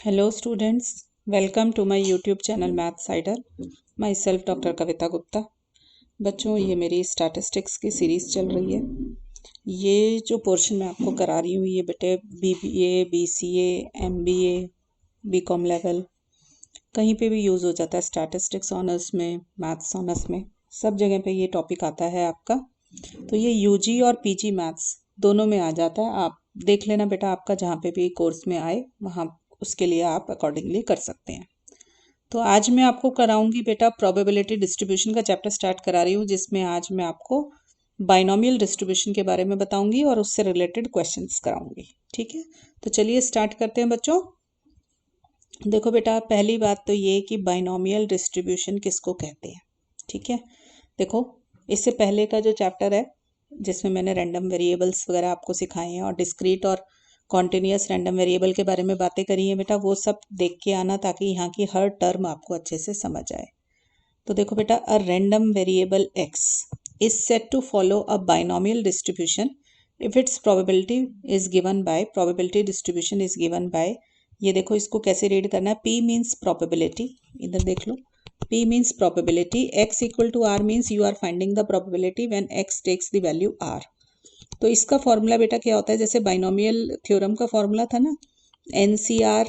Hello students, welcome to my YouTube channel Math Cider. Myself doctor Kavita Gupta. बच्चों ये मेरी statistics की सीरीज़ चल रही है। ये जो पोर्शन मैं आपको करा रही हूँ ये बेटे BBA, BCA, MBA, BCom level कहीं पे भी यूज़ हो जाता है। स्टैटिस्टिक्स ऑनर्स में, मैथ्स ऑनर्स में, सब जगह पे ये टॉपिक आता है आपका। तो ये UG और PG मैथ्स दोनों में आ जाता है। आप देख लेना बेटा, आपका जहाँ पे भी कोर्स में आए वहाँ उसके लिए आप अकॉर्डिंगली कर सकते हैं। तो आज मैं आपको कराऊंगी बेटा प्रोबेबिलिटी डिस्ट्रीब्यूशन का चैप्टर स्टार्ट करा रही हूँ, जिसमें आज मैं आपको बाइनोमियल डिस्ट्रीब्यूशन के बारे में बताऊंगी और उससे रिलेटेड क्वेश्चंस कराऊंगी। ठीक है, तो चलिए स्टार्ट करते हैं बच्चों। देखो बेटा, पहली बात तो ये कि बाइनोमियल डिस्ट्रीब्यूशन किसको कहते हैं। ठीक है, देखो इससे पहले का जो चैप्टर है जिसमें मैंने रैंडम वेरिएबल्स वगैरह आपको सिखाए हैं और डिस्क्रीट और कॉन्टिन्यूस रैंडम वेरिएबल के बारे में बातें करी हैं बेटा, वो सब देख के आना ताकि यहाँ की हर टर्म आपको अच्छे से समझ आए। तो देखो बेटा, a random variable x is set to follow a binomial distribution if its probability distribution is given by. ये देखो इसको कैसे रीड करना है। P मीन्स प्रोबेबिलिटी, इधर देख लो। P means probability, x equal to r means you are finding the probability when x takes the value r। तो इसका फॉर्मूला बेटा क्या होता है, जैसे बाइनोमियल थ्योरम का फॉर्मूला था ना, NCR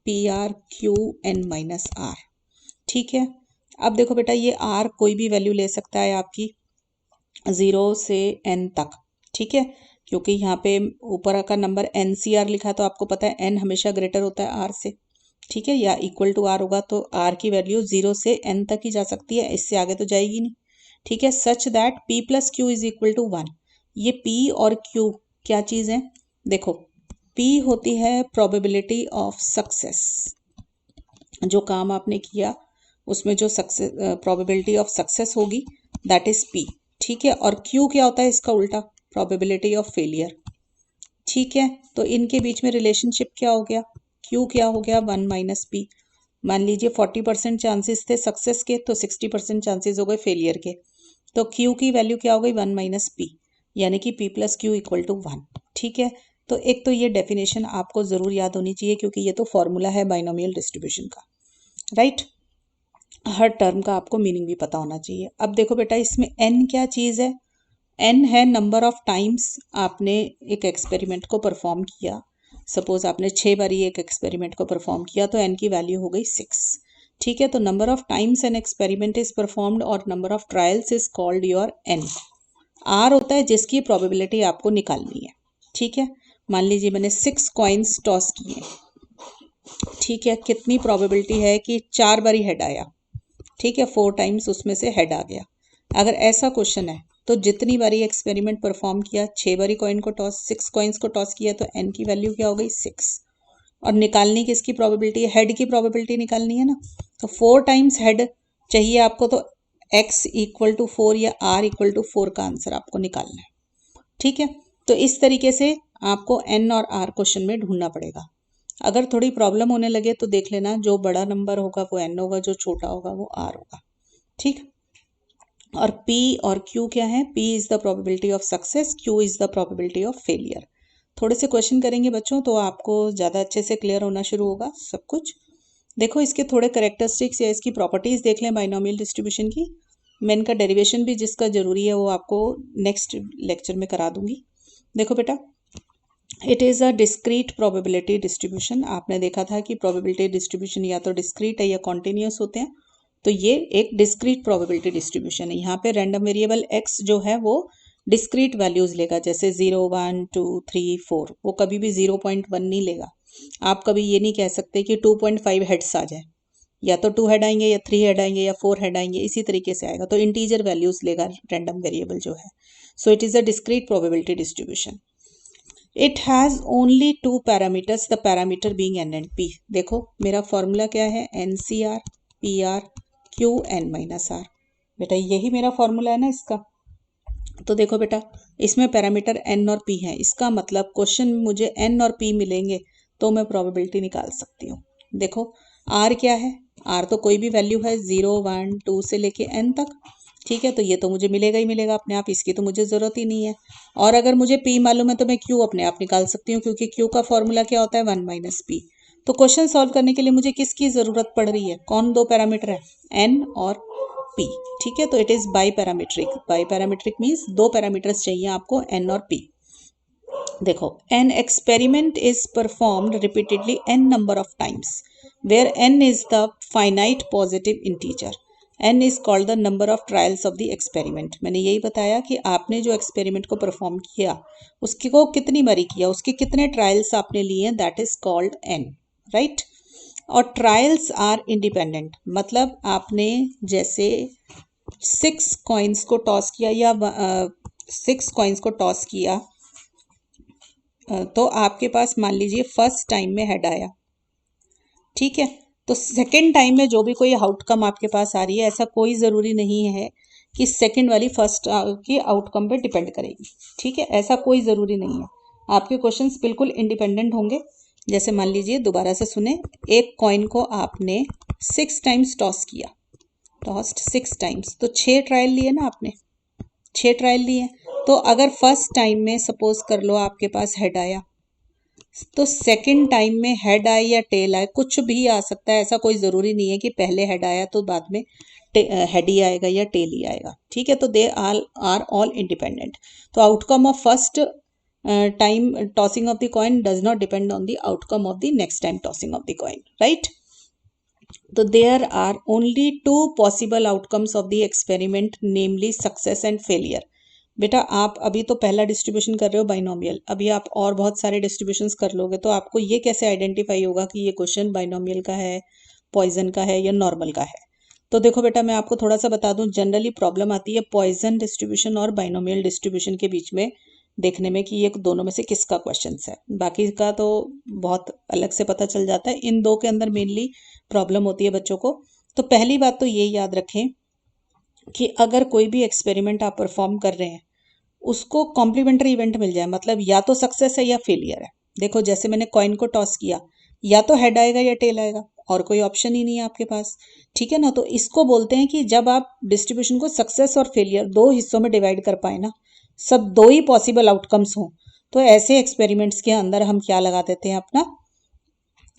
PR Q N minus R। ठीक है, अब देखो बेटा ये R कोई भी वैल्यू ले सकता है आपकी 0 से n तक। ठीक है, क्योंकि यहाँ पे ऊपर का नंबर NCR लिखा है तो आपको पता है n हमेशा ग्रेटर होता है R से। ठीक है, या इक्वल टू R होगा तो R की वैल्यू 0 से n तक ही जा सकती है, इससे आगे तो जाएगी नहीं। ठीक है, such that P plus Q is equal to 1। ये P और Q क्या चीज़ है, देखो P होती है प्रोबेबिलिटी ऑफ सक्सेस, जो काम आपने किया उसमें जो सक्सेस प्रोबेबिलिटी ऑफ सक्सेस होगी दैट इज P। ठीक है, और Q क्या होता है, इसका उल्टा, प्रोबेबिलिटी ऑफ फेलियर। ठीक है, तो इनके बीच में रिलेशनशिप क्या हो गया, Q क्या हो गया 1 माइनस P। मान लीजिए 40% चांसेस थे सक्सेस के, तो 60% चांसेस हो गए फेलियर के। तो Q की वैल्यू क्या हो गई 1 माइनस P, यानी कि P plus Q equal to 1। ठीक है, तो एक तो ये डेफिनेशन आपको ज़रूर याद होनी चाहिए क्योंकि ये तो फॉर्मूला है बाइनोमियल डिस्ट्रीब्यूशन का, राइट। हर टर्म का आपको मीनिंग भी पता होना चाहिए। अब देखो बेटा, इसमें n क्या चीज़ है, n है नंबर ऑफ टाइम्स आपने एक एक्सपेरिमेंट को परफॉर्म किया। सपोज आपने 6 बारी एक एक्सपेरिमेंट को परफॉर्म किया तो n की वैल्यू हो गई 6। ठीक है, तो number of times an experiment is performed और number of trials is called your n। r होता है जिसकी प्रोबेबिलिटी आपको निकालनी है। ठीक है, मान लीजिए मैंने 6 कॉइन्स टॉस किए। ठीक है, कितनी प्रोबेबिलिटी है कि 4 बारी हेड आया। ठीक है, 4 टाइम्स उसमें से हेड आ गया। अगर ऐसा क्वेश्चन है तो जितनी बारी एक्सपेरिमेंट परफॉर्म किया, 6 बारी कॉइन को टॉस, 6 कॉइन्स को टॉस किया, तो n की वैल्यू क्या हो गई 6। और निकालनी किसकी प्रोबेबिलिटी है, हेड की प्रोबेबिलिटी निकालनी है ना। तो 4 टाइम्स हेड चाहिए आपको, तो x इक्वल टू 4 या r इक्वल टू 4 का आंसर आपको निकालना है। ठीक है, तो इस तरीके से आपको n और r क्वेश्चन में ढूंढना पड़ेगा। अगर थोड़ी प्रॉब्लम होने लगे तो देख लेना, जो बड़ा नंबर होगा वो n होगा, जो छोटा होगा वो r होगा। ठीक, और P और Q क्या है, P is the probability of success, Q is the probability of failure. थोड़े से क्वेश्चन करेंगे बच्चों तो आपको ज़्यादा अच्छे से क्लियर होना शुरू होगा सब कुछ। देखो इसके थोड़े करेक्टरिस्टिक्स या इसकी प्रॉपर्टीज़ देख लें बाइनोमियल डिस्ट्रीब्यूशन की। मैं इनका डेरिवेशन भी जिसका ज़रूरी है वो आपको नेक्स्ट लेक्चर में करा दूंगी। देखो बेटा, it is a discrete probability distribution. आपने देखा था कि प्रोबेबिलिटी डिस्ट्रीब्यूशन या तो डिस्क्रीट है या कॉन्टिन्यूस होते हैं, तो ये एक डिस्क्रीट प्रोबेबिलिटी डिस्ट्रीब्यूशन है। यहाँ पे रैंडम वेरिएबल x जो है वो डिस्क्रीट वैल्यूज लेगा, जैसे 0 1 2 3 4, वो कभी भी 0.1 नहीं लेगा। आप कभी ये नहीं कह सकते कि 2.5 हेड्स आ जाए, या तो 2 हेड आएंगे या 3 हेड आएंगे या 4 हेड आएंगे, इसी तरीके से आएगा। तो इंटीजर वैल्यूज लेगा रैंडम वेरिएबल जो है। So it is a discrete probability distribution. It has only 2 parameters, the parameter being n and p। देखो मेरा फॉर्मूला क्या है, NCR PR Q n minus R। बेटा यही मेरा फॉर्मूला है ना इसका। तो देखो बेटा, इसमें पैरामीटर n और p हैं, इसका मतलब क्वेश्चन में मुझे n और p मिलेंगे तो मैं प्रोबेबिलिटी निकाल सकती हूँ। देखो r क्या है, r तो कोई भी वैल्यू है 0 1 2 से लेके n तक। ठीक है, तो ये तो मुझे मिलेगा ही मिलेगा अपने आप, इसकी तो मुझे ज़रूरत ही नहीं है। और अगर मुझे p मालूम है तो मैं q अपने आप निकाल सकती हूँ, क्योंकि q का फॉर्मूला क्या होता है 1 माइनस p। तो क्वेश्चन सॉल्व करने के लिए मुझे किसकी ज़रूरत पड़ रही है, कौन दो पैरामीटर है, एन और पी। ठीक है, तो it is biparametric. Biparametric means दो पैरामीटर्स चाहिए आपको, एन और पी। देखो, n experiment is performed repeatedly n number of times where n is the finite positive integer. N is called the number of trials of the experiment. मैंने यही बताया कि आपने जो एक्सपेरिमेंट को परफॉर्म किया उसकी को कितनी बारी किया, उसके कितने ट्रायल्स आपने लिए हैं, that is called an, right. और ट्रायल्स आर इंडिपेंडेंट, मतलब आपने जैसे 6 कॉइन्स को टॉस किया या 6 कॉइन्स को टॉस किया, तो आपके पास मान लीजिए फर्स्ट टाइम में हेड आया, ठीक है। तो सेकंड टाइम में जो भी कोई आउटकम आपके पास आ रही है, ऐसा कोई ज़रूरी नहीं है कि सेकंड वाली फर्स्ट की आउटकम पे डिपेंड करेगी, ठीक है, ऐसा कोई ज़रूरी नहीं है। आपके क्वेश्चंस बिल्कुल इंडिपेंडेंट होंगे। जैसे मान लीजिए, दोबारा से सुने, एक कॉइन को आपने 6 टाइम्स टॉस किया, टॉस्ड 6 टाइम्स, तो 6 ट्रायल लिए ना आपने, 6 ट्रायल लिए। तो अगर फर्स्ट टाइम में सपोज कर लो आपके पास हेड आया, तो सेकंड टाइम में हेड आए या टेल आए, कुछ भी आ सकता है, ऐसा कोई ज़रूरी नहीं है कि पहले हेड आया तो बाद में हेड ही आएगा या टेल ही आएगा, ठीक है। तो दे आर ऑल इंडिपेंडेंट। तो outcome of first time tossing of the coin does not depend on the outcome of the next time tossing of the coin, right. तो there are only 2 possible outcomes of the experiment, namely success and failure. बेटा आप अभी तो पहला distribution कर रहे हो binomial, अभी आप और बहुत सारे डिस्ट्रीब्यूशंस कर लोगे तो आपको ये कैसे आइडेंटिफाई होगा कि ये क्वेश्चन बाइनोमियल का है, पॉइजन का है या नॉर्मल का है। तो देखो बेटा, मैं आपको थोड़ा सा बता दूं, जनरली प्रॉब्लम आती है पॉइजन डिस्ट्रीब्यूशन और बाइनोमियल डिस्ट्रीब्यूशन के बीच में देखने में कि ये दोनों में से किसका क्वेश्चन है। बाकी का तो बहुत अलग से पता चल जाता है, इन दो के अंदर मेनली प्रॉब्लम होती है बच्चों को। तो पहली बात तो ये याद रखें कि अगर कोई भी एक्सपेरिमेंट आप परफॉर्म कर रहे हैं, उसको कॉम्प्लीमेंट्री इवेंट मिल जाए, मतलब या तो सक्सेस है या फेलियर है। देखो, जैसे मैंने कॉइन को टॉस किया, या तो हेड आएगा या टेल आएगा, और कोई ऑप्शन ही नहीं है आपके पास, ठीक है ना। तो इसको बोलते हैं कि जब आप डिस्ट्रीब्यूशन को सक्सेस और फेलियर दो हिस्सों में डिवाइड कर पाए ना, सब दो ही पॉसिबल आउटकम्स हों, तो ऐसे एक्सपेरिमेंट्स के अंदर हम क्या लगा देते हैं, अपना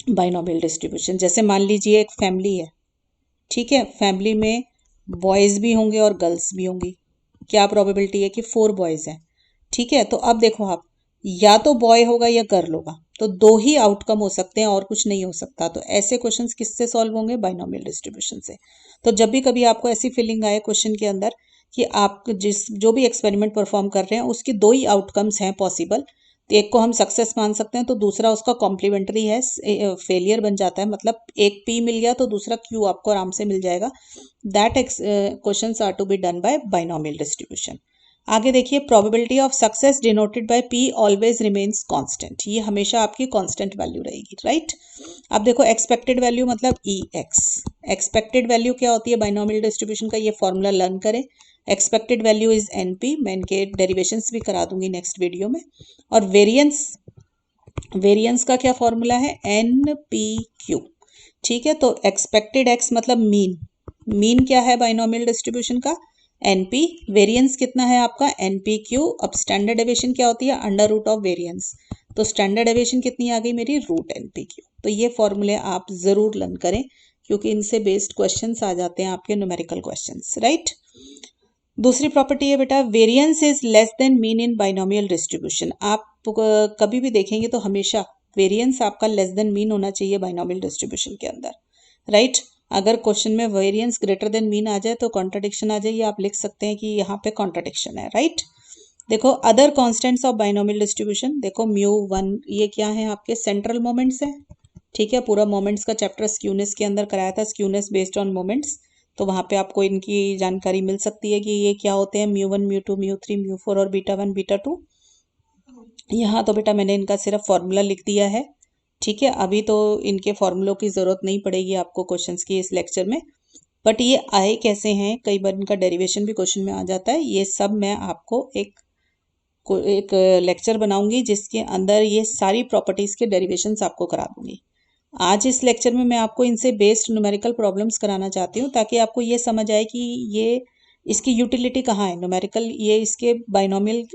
बाइनोमियल डिस्ट्रीब्यूशन। जैसे मान लीजिए एक फैमिली है, ठीक है, फैमिली में बॉयज़ भी होंगे और गर्ल्स भी होंगी। क्या प्रोबेबिलिटी है कि 4 बॉयज़ हैं, ठीक है। तो अब देखो आप, या तो बॉय होगा या गर्ल होगा, तो दो ही आउटकम हो सकते हैं और कुछ नहीं हो सकता। तो ऐसे क्वेश्चंस किससे सॉल्व होंगे, बाइनोमियल डिस्ट्रीब्यूशन से। तो जब भी कभी आपको ऐसी फीलिंग आए क्वेश्चन के अंदर कि आप जो भी एक्सपेरिमेंट परफॉर्म कर रहे हैं उसकी दो ही आउटकम्स हैं पॉसिबल, तो एक को हम सक्सेस मान सकते हैं, तो दूसरा उसका कॉम्प्लीमेंट्री है, फेलियर बन जाता है, मतलब एक पी मिल गया तो दूसरा क्यू आपको आराम से मिल जाएगा। That questions are to be done by binomial distribution. आगे देखिए, probability of success denoted by p always remains constant, ये हमेशा आपकी कांस्टेंट वैल्यू रहेगी, राइट। अब देखो, एक्सपेक्टेड वैल्यू मतलब ई एक्स। एक्सपेक्टेड वैल्यू क्या होती है बाइनोमियल डिस्ट्रीब्यूशन का, ये फॉर्मूला लर्न करें। Expected value is an P, मैं इनके डेरिवेशंस भी करा दूंगी नेक्स्ट वीडियो में। और वेरिएंस का क्या फॉर्मूला है, एन पी क्यू, ठीक है। तो एक्सपेक्टेड एक्स मतलब मीन, मीन क्या है बाइनोमियल डिस्ट्रीब्यूशन का, एन पी। वेरिएंस कितना है आपका, एन पी क्यू। अब स्टैंडर्ड डेविएशन क्या होती है, अंडर रूट ऑफ वेरिएंस। तो स्टैंडर्ड डेविएशन कितनी आ गई मेरी, रूट एन पी क्यू। तो ये फॉर्मूले आप जरूर लर्न करें, क्योंकि इनसे बेस्ड क्वेश्चंस आ जाते हैं आपके न्यूमेरिकल क्वेश्चंस, राइट। दूसरी प्रॉपर्टी है बेटा, variance is less than mean in binomial distribution. आप कभी भी देखेंगे तो हमेशा वेरिएंस आपका लेस देन मीन होना चाहिए बाइनोमियल डिस्ट्रीब्यूशन के अंदर, राइट। अगर क्वेश्चन में वेरिएंस ग्रेटर देन मीन आ जाए तो कॉन्ट्रडिक्शन आ जाए, आप लिख सकते हैं कि यहाँ पे कॉन्ट्रडिक्शन है, राइट। देखो, other constants of binomial distribution, देखो म्यू 1, ये क्या है आपके सेंट्रल मोमेंट्स हैं, ठीक है। पूरा मोमेंट्स का चैप्टर स्क्यूनेस के अंदर कराया था, स्क्यूनेस बेस्ड ऑन मोमेंट्स, तो वहाँ पे आपको इनकी जानकारी मिल सकती है कि ये क्या होते हैं, म्यू 1, म्यू 2, म्यू 3, म्यू 4 और बीटा 1, बीटा 2। यहाँ तो बेटा मैंने इनका सिर्फ फॉर्मूला लिख दिया है, ठीक है। अभी तो इनके फॉर्मूलों की ज़रूरत नहीं पड़ेगी आपको क्वेश्चंस की इस लेक्चर में, बट ये आए कैसे हैं, कई बार इनका डेरिवेशन भी क्वेश्चन में आ जाता है। ये सब मैं आपको एक लेक्चर बनाऊंगी जिसके अंदर ये सारी प्रॉपर्टीज़ के डेरिवेशंस आपको करा दूंगी। आज इस लेक्चर में मैं आपको इनसे बेस्ड न्यूमेरिकल प्रॉब्लम्स कराना चाहती हूँ, ताकि आपको ये समझ आए कि ये इसकी यूटिलिटी कहाँ है, न्यूमेरिकल ये इसके बाइनोमियल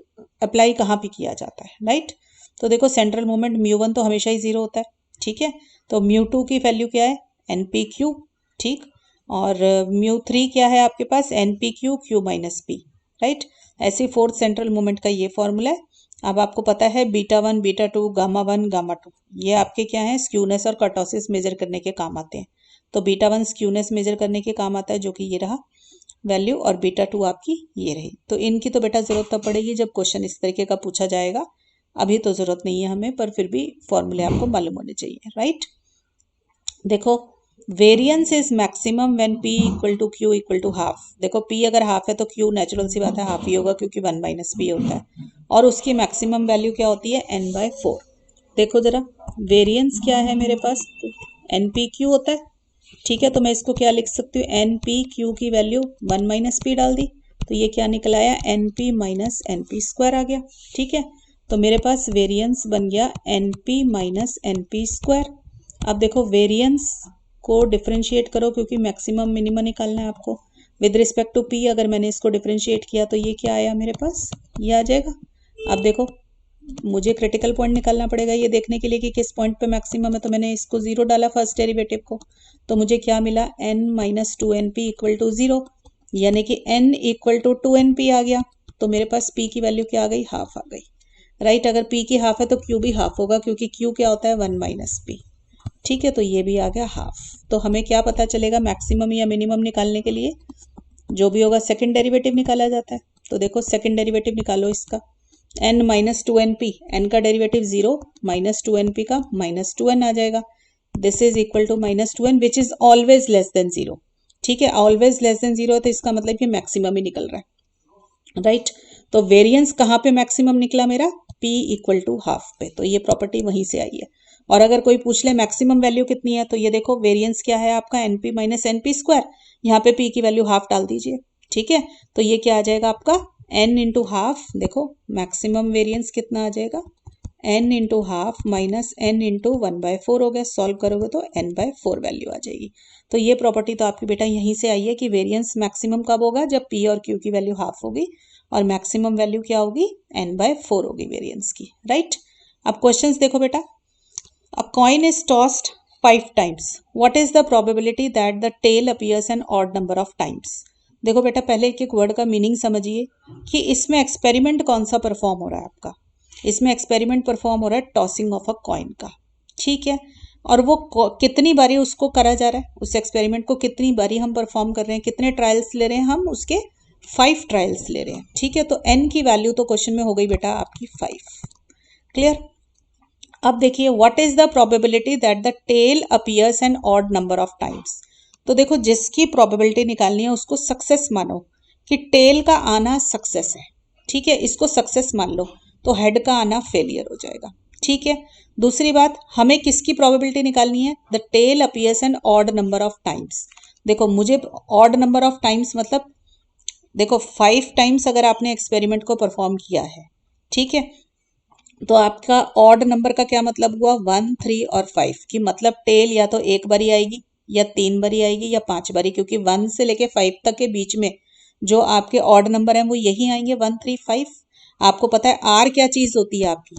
अप्लाई कहाँ पे किया जाता है, राइट। तो देखो, सेंट्रल मोमेंट म्यू 1 तो हमेशा ही 0 होता है, ठीक है। तो μ2 की वैल्यू क्या है NPQ, ठीक, और μ3 क्या है आपके पास NPQ Q minus P, right. ऐसे फोर्थ सेंट्रल मोमेंट का ये फॉर्मूला है। अब आपको पता है β1 β2 γ1 γ2 ये आपके क्या है स्क्यूनेस और कर्टोसिस मेजर करने के काम आते हैं। तो β1 स्क्यूनेस मेजर करने के काम आता है जो कि ये रहा वैल्यू, और β2 आपकी ये रही। तो इनकी तो बेटा जरूरत तब पड़ेगी जब क्वेश्चन इस तरीके का पूछा जाएगा, अभी तो जरूरत नहीं है हमें, पर फिर भी फॉर्मूले आपको मालूम होने चाहिए, राइट। देखो variance is maximum when p equal to q equal to half. देखो p अगर हाफ है तो q नेचुरल सी बात है हाफ ही होगा क्योंकि 1 माइनस p होता है, और उसकी मैक्सिमम वैल्यू क्या होती है n/4। देखो जरा वेरियंस क्या है मेरे पास, npq होता है, ठीक है। तो मैं इसको क्या लिख सकती हूँ npq की वैल्यू 1 माइनस p डाल दी, तो ये क्या निकल आया np माइनस np स्क्वायर आ गया, ठीक है। तो मेरे पास वेरियंस बन गया np माइनस np स्क्वायर। अब देखो वेरियंस को डिफरेंशिएट करो क्योंकि मैक्सिमम मिनिमम निकालना है आपको विद रिस्पेक्ट टू p। अगर मैंने इसको डिफरेंशिएट किया तो ये क्या आया मेरे पास, ये आ जाएगा। अब देखो मुझे क्रिटिकल पॉइंट निकालना पड़ेगा ये देखने के लिए कि किस पॉइंट पे मैक्सिमम है, तो मैंने इसको 0 डाला फर्स्ट डेरिवेटिव को, तो मुझे क्या मिला n minus 2np equal to 0, यानी कि n इक्वल टू 2np आ गया। तो मेरे पास p की वैल्यू क्या आ गई, हाफ आ गई, राइट। अगर p की हाफ है तो q भी हाफ होगा क्योंकि q क्या होता है 1 माइनस p, ठीक है। तो ये भी आ गया हाफ। तो हमें क्या पता चलेगा मैक्सिमम या मिनिमम निकालने के लिए जो भी होगा सेकंड डेरिवेटिव निकाला जाता है। तो देखो सेकंड डेरिवेटिव निकालो इसका, n माइनस 2np, n का डेरिवेटिव 0 माइनस 2np का माइनस 2n आ जाएगा। This is equal to minus 2n which is always less than 0, ठीक है। ऑलवेज लेस देन 0 है तो इसका मतलब कि मैक्सिमम ही निकल रहा है, राइट। तो वेरियंस कहाँ पे मैक्सिमम निकला मेरा, p इक्वल टू हाफ पे, तो ये प्रॉपर्टी वहीं से आई है। और अगर कोई पूछ ले मैक्सिमम वैल्यू कितनी है, तो ये देखो वेरियंस क्या है आपका np माइनस np स्क्वायर, यहाँ पे p की वैल्यू हाफ डाल दीजिए, ठीक है। तो ये क्या आ जाएगा आपका n इंटू हाफ। देखो मैक्सिमम वेरियंस कितना आ जाएगा n into half minus n into 1/4 हो गया, सॉल्व करोगे तो n/4 वैल्यू आ जाएगी। तो ये प्रॉपर्टी तो आपकी बेटा यहीं से आई है कि वेरियंस मैक्सिमम कब होगा, जब p और q की वैल्यू हाफ होगी, और मैक्सिमम वैल्यू क्या होगी n/4 होगी वेरियंस की, राइट। अब क्वेश्चंस देखो बेटा, a coin is tossed 5 times. What is the probability that the tail appears an odd number of times? देखो बेटा पहले एक एक वर्ड का मीनिंग समझिए कि इसमें एक्सपेरिमेंट कौन सा परफॉर्म हो रहा है आपका। इसमें एक्सपेरिमेंट परफॉर्म हो रहा है टॉसिंग ऑफ अ कॉइन का, ठीक है। और वो कितनी बारी उसको करा जा रहा है, उस एक्सपेरिमेंट को कितनी बारी हम परफॉर्म कर रहे हैं, कितने ट्रायल्स ले रहे हैं हम, उसके 5 ट्रायल्स ले रहे हैं, ठीक है। तो n की वैल्यू तो क्वेश्चन में हो गई बेटा आपकी 5, क्लियर। अब देखिए what is the probability that the tail appears an odd number of times. तो देखो जिसकी प्रोबेबिलिटी निकालनी है उसको सक्सेस मानो कि टेल का आना सक्सेस है, ठीक है, इसको सक्सेस मान लो, तो हेड का आना फेलियर हो जाएगा, ठीक है। दूसरी बात हमें किसकी प्रोबेबिलिटी निकालनी है, the tail appears an odd number of times. देखो मुझे ऑड नंबर ऑफ टाइम्स मतलब देखो 5 टाइम्स अगर आपने एक्सपेरिमेंट को परफॉर्म किया है, ठीक है, तो आपका ऑड नंबर का क्या मतलब हुआ 1, 3 और 5 की मतलब टेल या तो एक बारी आएगी या 3 बारी आएगी या 5 बारी, क्योंकि 1 से लेके 5 तक के बीच में जो आपके ऑड नंबर हैं वो यही आएंगे 1, 3, 5। आपको पता है आर क्या चीज़ होती है आपकी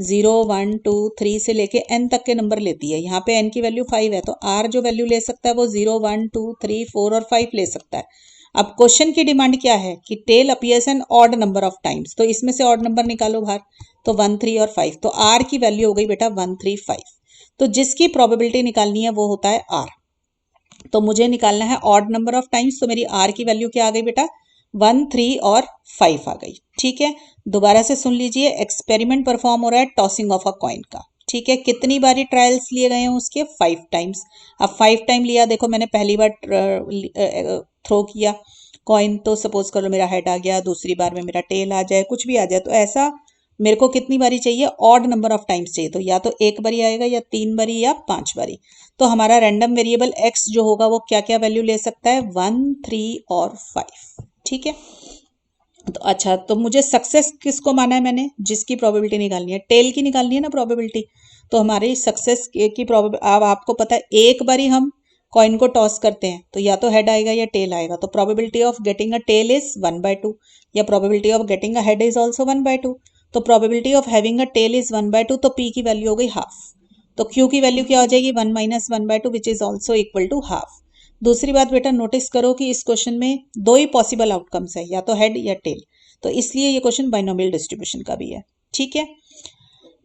0, 1, 2, 3 से लेके n तक के नंबर लेती है। यहाँ पे n की वैल्यू 5 है तो आर जो वैल्यू ले सकता है वो 0, 1, 2, 3, 4 और 5 ले सकता है। अब क्वेश्चन की डिमांड क्या है कि tail appears an odd number of times, तो इसमें से ऑड नंबर निकालो बाहर, तो 1, 3 और 5, तो आर की वैल्यू हो गई बेटा 1, 3, 5। तो जिसकी प्रोबेबिलिटी निकालनी है वो होता है आर। तो मुझे निकालना है ऑड नंबर ऑफ टाइम्स, तो मेरी आर की वैल्यू क्या आ गई बेटा 1, 3 और 5 आ गई, ठीक है। दोबारा से सुन लीजिए, एक्सपेरिमेंट परफॉर्म हो रहा है टॉसिंग ऑफ अ कॉइन का, ठीक है। कितनी बारी ट्रायल्स लिए गए हैं उसके 5 टाइम्स। अब 5 टाइम लिया, देखो मैंने पहली बार थ्रो किया कॉइन, तो सपोज करो मेरा हेड आ गया, दूसरी बार में मेरा टेल आ जाए, कुछ भी आ जाए, तो ऐसा मेरे को कितनी बारी चाहिए, ऑड नंबर ऑफ टाइम्स चाहिए, तो या तो एक बारी आएगा या 3 बारी या 5 बारी। तो हमारा रैंडम वेरिएबल x जो होगा वो क्या क्या वैल्यू ले सकता है 1, 3 और 5, ठीक है। तो अच्छा, तो मुझे सक्सेस किसको माना है मैंने, जिसकी प्रोबेबिलिटी निकालनी है, टेल की निकालनी है ना प्रोबेबिलिटी। तो हमारी सक्सेस की प्रोबेबिलिटी, अब आपको पता है एक बारी हम कॉइन को टॉस करते हैं तो या तो हेड आएगा या टेल आएगा, तो probability of getting a tail is 1/2 या probability of getting a head is also 1/2। तो probability of having a tail is 1/2, तो p की वैल्यू हो गई हाफ। तो क्यू की वैल्यू क्या हो जाएगी 1 - 1/2 which is also equal to half. दूसरी बात बेटा नोटिस करो कि इस क्वेश्चन में दो ही पॉसिबल आउटकम्स है, या तो हेड या टेल, तो इसलिए ये क्वेश्चन बाइनोमियल डिस्ट्रीब्यूशन का भी है। ठीक है,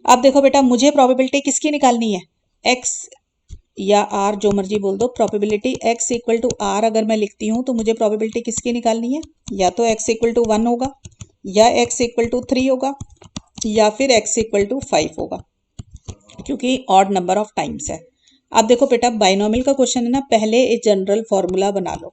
अब देखो बेटा मुझे प्रोबेबिलिटी किसकी निकालनी है, एक्स या आर जो मर्जी बोल दो, probability x equal to r अगर मैं लिखती हूँ तो मुझे प्रोबेबिलिटी किसकी निकालनी है, या तो एक्स इक्वल टू 1 होगा, या एक्स इक्वल टू 3 होगा, या फिर एक्स इक्वल टू 5 होगा, क्योंकि ऑड नंबर ऑफ टाइम्स है। अब देखो बेटा बाइनोमियल का क्वेश्चन है ना, पहले एक जनरल फॉर्मूला बना लो।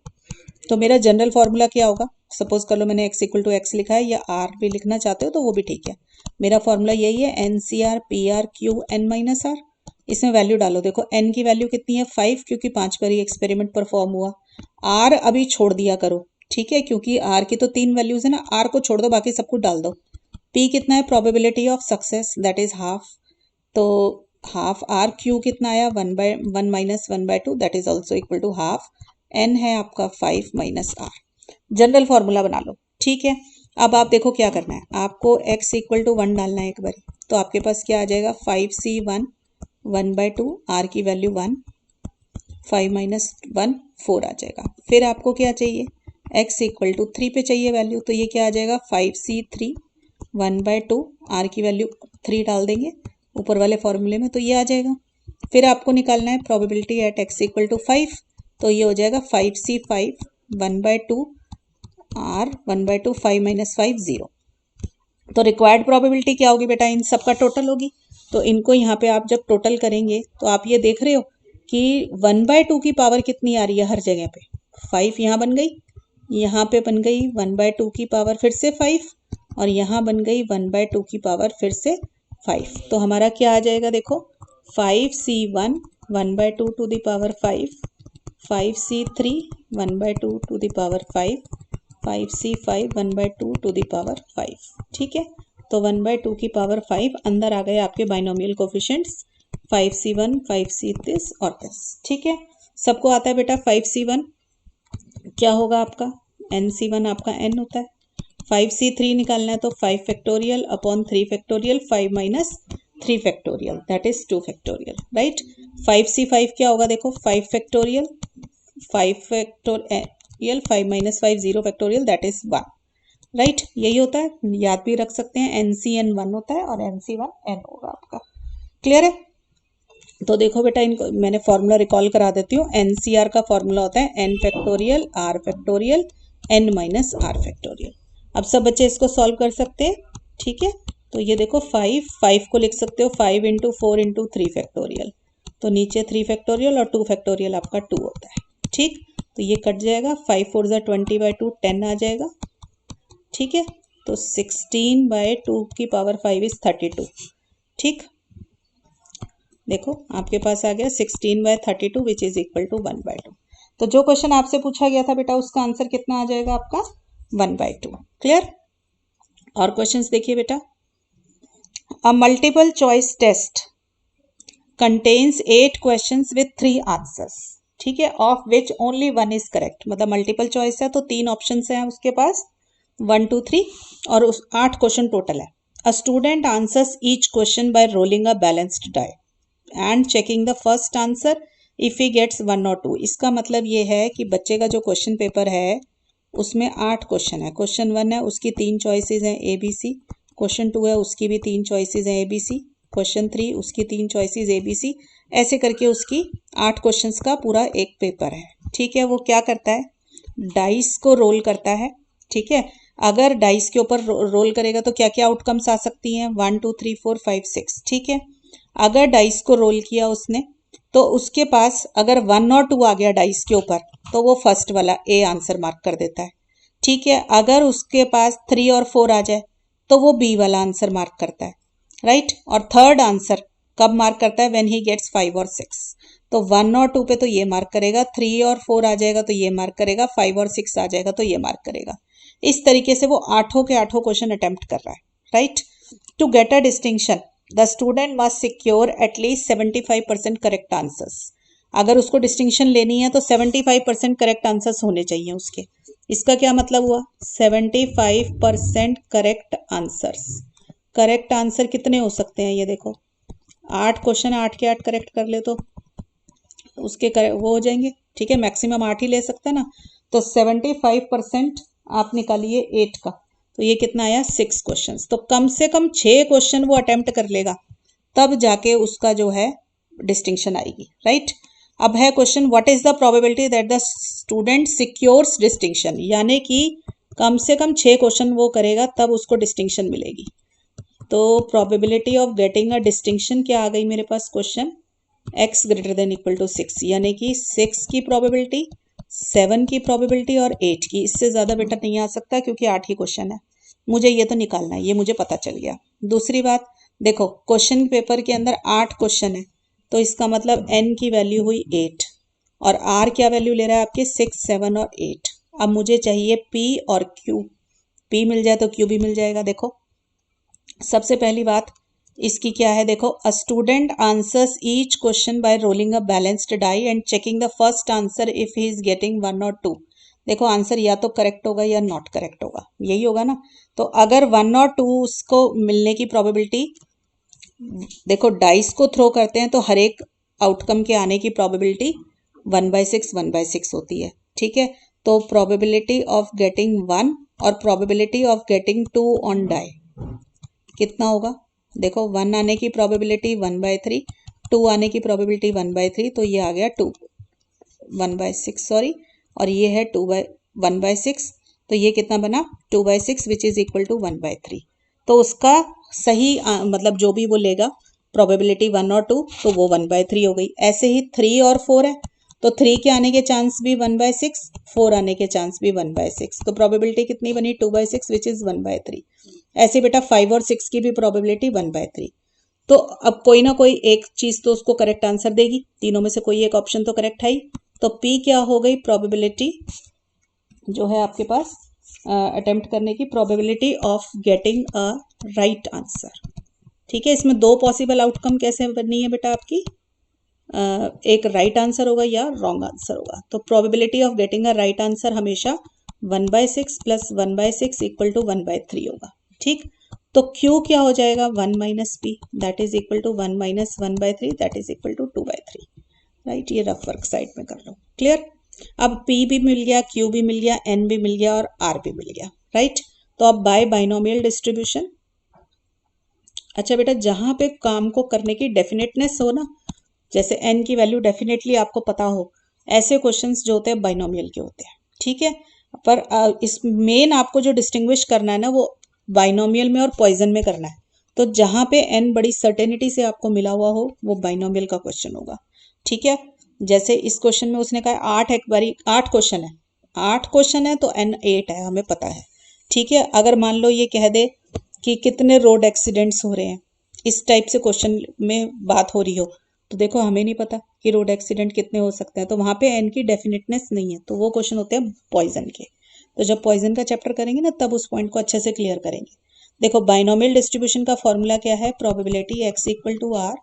तो मेरा जनरल फॉर्मूला क्या होगा, सपोज कर लो मैंने एक्स इक्वल टू एक्स लिखा है, या आर भी लिखना चाहते हो तो वो भी ठीक है। मेरा फॉर्मूला यही है, एन सी r p r q n minus r. इसमें वैल्यू डालो, देखो एन की वैल्यू कितनी है 5, क्योंकि 5 पर ही एक्सपेरिमेंट परफॉर्म हुआ। आर अभी छोड़ दिया करो, ठीक है, क्योंकि आर की तो 3 वैल्यूज है ना, आर को छोड़ दो बाकी सब कुछ डाल दो। पी कितना है, probability of success that is half, तो हाफ आर। क्यू कितना आया 1 - 1/2 that is also equal to half. N है आपका 5 - आर। जनरल फॉर्मूला बना लो, ठीक है। अब आप देखो क्या करना है, आपको x इक्वल टू 1 डालना है एक बार, तो आपके पास क्या आ जाएगा 5c1 1/2, आर की वैल्यू 1, 5 - 1 4 आ जाएगा। फिर आपको क्या चाहिए, x इक्वल टू 3 पे चाहिए वैल्यू, तो ये क्या आ जाएगा 5c3 1/2, आर की वैल्यू 3 डाल देंगे ऊपर वाले फॉर्मूले में, तो ये आ जाएगा। फिर आपको निकालना है probability at x equal to 5, तो ये हो जाएगा 5c5 1/2 आर 1/2 5 - 5 0। तो रिक्वायर्ड प्रोबेबिलिटी क्या होगी बेटा, इन सब का टोटल होगी। तो इनको यहाँ पे आप जब टोटल करेंगे तो आप ये देख रहे हो कि 1/2 की पावर कितनी आ रही है हर जगह पे, 5 यहाँ बन गई, यहाँ पे बन गई 1/2 की पावर फिर से 5, और यहाँ बन गई 1/2 की पावर फिर से 5। तो हमारा क्या आ जाएगा देखो 5c1 1/2 to the power 5, 5c3 1/2 to the power 5, 5c5 1/2 to the power 5। ठीक है, तो 1/2 की पावर 5 अंदर आ गए आपके binomial coefficients 5c1 5c this और दिस। ठीक है, सबको आता है बेटा 5c1 क्या होगा आपका, nc1 आपका n होता है। 5c3 निकालना है तो 5 factorial upon 3 factorial 5 - 3 factorial that is 2 factorial, right. 5c5 क्या होगा देखो 5 factorial 5 factorial 5 - 5 0 factorial that is 1, right. यही होता है, याद भी रख सकते हैं, NCN 1 होता है और NC1 n होगा आपका। क्लियर है, तो देखो बेटा इनको मैंने फॉर्मूला रिकॉल करा देती हूँ। NCR का फॉर्मूला होता है n factorial r factorial n - r factorial. अब सब बच्चे इसको सॉल्व कर सकते हैं, ठीक है। तो ये देखो 5 को लिख सकते हो 5 × 4 × 3 फैक्टोरियल, तो नीचे 3 फैक्टोरियल और 2 फैक्टोरियल आपका 2 होता है, ठीक। तो ये कट जाएगा, 5 4 = 20/2 10 आ जाएगा, ठीक है। तो 16/2 की पावर 5 इज 32, ठीक। देखो आपके पास आ गया 16/32 विच इज इक्वल टू 1/2। तो जो क्वेश्चन आपसे पूछा गया था बेटा उसका आंसर कितना आ जाएगा आपका 1/2। क्लियर, और क्वेश्चंस देखिए बेटा, a multiple choice test contains 8 questions with 3 answers, ठीक है, of which only 1 is correct. मतलब मल्टीपल चॉइस है तो 3 ऑप्शन हैं उसके पास 1 2 3, और उस 8 क्वेश्चन टोटल है। A student answers each question by rolling a balanced die and checking the first answer if he gets 1 और 2। इसका मतलब ये है कि बच्चे का जो क्वेश्चन पेपर है उसमें 8 क्वेश्चन है। क्वेश्चन 1 है उसकी 3 चॉइसेस हैं ABC, क्वेश्चन 2 है उसकी भी 3 चॉइसेस हैं ABC, क्वेश्चन 3 उसकी 3 चॉइसेस ABC, ऐसे करके उसकी 8 क्वेश्चंस का पूरा एक पेपर है, ठीक है। वो क्या करता है, डाइस को रोल करता है, ठीक है। अगर डाइस के ऊपर रोल करेगा तो क्या क्या आउटकम्स आ सकती हैं 1 2 3 4 5 6, ठीक है। अगर डाइस को रोल किया उसने तो उसके पास अगर 1 और 2 आ गया डाइस के ऊपर तो वो फर्स्ट वाला A आंसर मार्क कर देता है, ठीक है। अगर उसके पास 3 और 4 आ जाए तो वो B वाला आंसर मार्क करता है, राइट। और थर्ड आंसर कब मार्क करता है, व्हेन ही गेट्स 5 और 6। तो 1 और 2 पे तो ये मार्क करेगा, 3 और 4 आ जाएगा तो ये मार्क करेगा, 5 और 6 आ जाएगा तो ये मार्क करेगा। इस तरीके से वो 8 के 8 क्वेश्चन अटेम्प्ट कर रहा है, right. To get a distinction the student must secure at least 75% correct answers. अगर उसको डिस्टिंक्शन लेनी है तो 75% करेक्ट आंसर्स होने चाहिए उसके। इसका क्या मतलब हुआ, 75% करेक्ट आंसर्स। करेक्ट आंसर कितने हो सकते हैं, ये देखो 8 क्वेश्चन 8 के 8 करेक्ट कर ले तो उसके वो हो जाएंगे, ठीक है। मैक्सिमम 8 ही ले सकता है ना, तो 75% आप निकालिए 8 का, तो ये कितना आया 6 क्वेश्चन। तो कम से कम 6 क्वेश्चन वो अटेम्प्ट कर लेगा, तब जाके उसका जो है डिस्टिंक्शन आएगी, राइट। अब है question, what is the probability that the student secures distinction, यानी कि कम से कम 6 क्वेश्चन वो करेगा तब उसको डिस्टिंक्शन मिलेगी। तो probability of getting a distinction क्या आ गई मेरे पास question, x greater than equal to 6, यानी कि 6 की प्रोबेबिलिटी, 7 की प्रोबेबिलिटी और 8 की, इससे ज़्यादा बेटा नहीं आ सकता क्योंकि 8 ही क्वेश्चन है। मुझे ये तो निकालना है, ये मुझे पता चल गया। दूसरी बात देखो, क्वेश्चन पेपर के अंदर 8 क्वेश्चन है, तो इसका मतलब n की वैल्यू हुई 8 और r क्या वैल्यू ले रहा है आपके 6, 7 और 8। अब मुझे चाहिए p और q, p मिल जाए तो q भी मिल जाएगा। देखो सबसे पहली बात इसकी क्या है, देखो a student answers each question by rolling a balanced die and checking the first answer if he is getting 1 और 2। देखो आंसर या तो करेक्ट होगा या नॉट करेक्ट होगा, यही होगा ना। तो अगर 1 और 2 उसको मिलने की प्रोबेबिलिटी, देखो डाइस को थ्रो करते हैं तो हर एक आउटकम के आने की प्रोबेबिलिटी 1/6 होती है, ठीक है। तो प्रोबेबिलिटी ऑफ गेटिंग 1 और probability of getting 2 on die कितना होगा, देखो 1 आने की प्रोबेबिलिटी 1/3, 2 आने की प्रोबेबिलिटी 1/3, तो ये आ गया 1/6 सॉरी, और ये है 1/6, तो ये कितना बना 2/6 विच इज इक्वल टू 1/3। तो उसका सही मतलब जो भी वो लेगा प्रोबेबिलिटी 1 और 2, तो वो 1/3 हो गई। ऐसे ही 3 और 4 है, तो 3 के आने के चांस भी 1/6, 4 आने के चांस भी 1/6, तो प्रोबेबिलिटी कितनी बनी 2/6 विच इज 1/3। ऐसे बेटा 5 और 6 की भी प्रोबेबिलिटी 1/3। तो अब कोई ना कोई एक चीज तो उसको करेक्ट आंसर देगी, तीनों में से कोई एक ऑप्शन तो करेक्ट है ही। तो P क्या हो गई, प्रोबेबिलिटी जो है आपके पास अटेम्प्ट करने की probability of getting a right answer, ठीक है। इसमें दो पॉसिबल आउटकम कैसे बननी है बेटा आपकी, एक राइट आंसर होगा या रॉन्ग आंसर होगा। तो probability of getting a right answer हमेशा 1/6 प्लस 1/6 इक्वल टू 1/3 होगा, ठीक। तो Q क्या हो जाएगा 1 minus p, that is equal to 1 minus 1/3, that is equal to 2/3, right. ये रफ वर्क साइड में कर लो, क्लियर। अब P भी मिल गया, Q भी मिल गया, N भी मिल गया और R भी मिल गया, राइट। तो अब बाय बाइनोमियल डिस्ट्रीब्यूशन, अच्छा बेटा जहां पे काम को करने की डेफिनेटनेस हो ना, जैसे n की वैल्यू डेफिनेटली आपको पता हो, ऐसे क्वेश्चंस जो होते हैं बाइनोमियल के होते हैं, ठीक है। पर इस मेन आपको जो डिस्टिंग्विश करना है ना, वो बाइनोमियल में और पॉइजन में करना है। तो जहां पे n बड़ी सर्टेनिटी से आपको मिला हुआ हो, वो बाइनोमियल का क्वेश्चन होगा, ठीक है। जैसे इस क्वेश्चन में उसने कहा 8 एक बारी 8 क्वेश्चन है, 8 क्वेश्चन है तो n 8 है, हमें पता है, ठीक है। अगर मान लो ये कह दे कि कितने रोड एक्सीडेंट्स हो रहे हैं, इस टाइप से क्वेश्चन में बात हो रही हो, तो देखो हमें नहीं पता कि रोड एक्सीडेंट कितने हो सकते हैं, तो वहाँ पे एन की डेफिनेटनेस नहीं है, तो वो क्वेश्चन होते हैं पॉइजन के। तो जब पॉइजन का चैप्टर करेंगे ना, तब उस पॉइंट को अच्छे से क्लियर करेंगे। देखो बाइनोमियल डिस्ट्रीब्यूशन का फॉर्मूला क्या है, probability x equal to r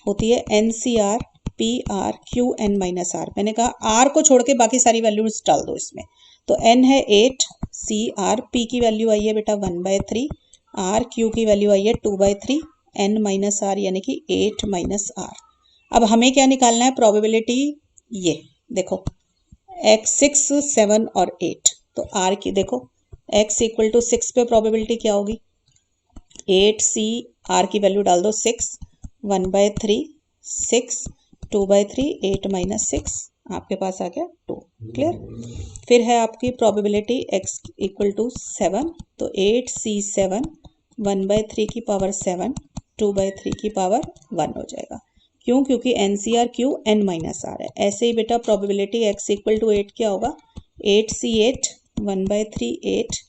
होती है NCR PR QN minus r. मैंने कहा R को छोड़ के बाकी सारी वैल्यूज डाल दो इसमें। तो N है 8, CR P की वैल्यू आई है बेटा 1/3, R Q की वैल्यू आई है 2/3, N माइनस आर यानी कि 8 माइनस आर। अब हमें क्या निकालना है, प्रोबेबिलिटी ये देखो x 6, 7 और 8। तो R की देखो x इक्वल टू 6 पे प्रोबेबिलिटी क्या होगी 8, C R की वैल्यू डाल दो 6, 1/3 6, 2/3 8 माइनस 6, आपके पास आ गया 2, क्लियर। फिर है आपकी प्रोबेबिलिटी x इक्वल टू 7, तो 8C7 1/3 की पावर 7 2/3 की पावर 1 हो जाएगा। क्यों, क्योंकि NCR Q N minus r है। ऐसे ही बेटा प्रोबेबिलिटी x इक्वल टू 8 क्या होगा 8C8 1/3 8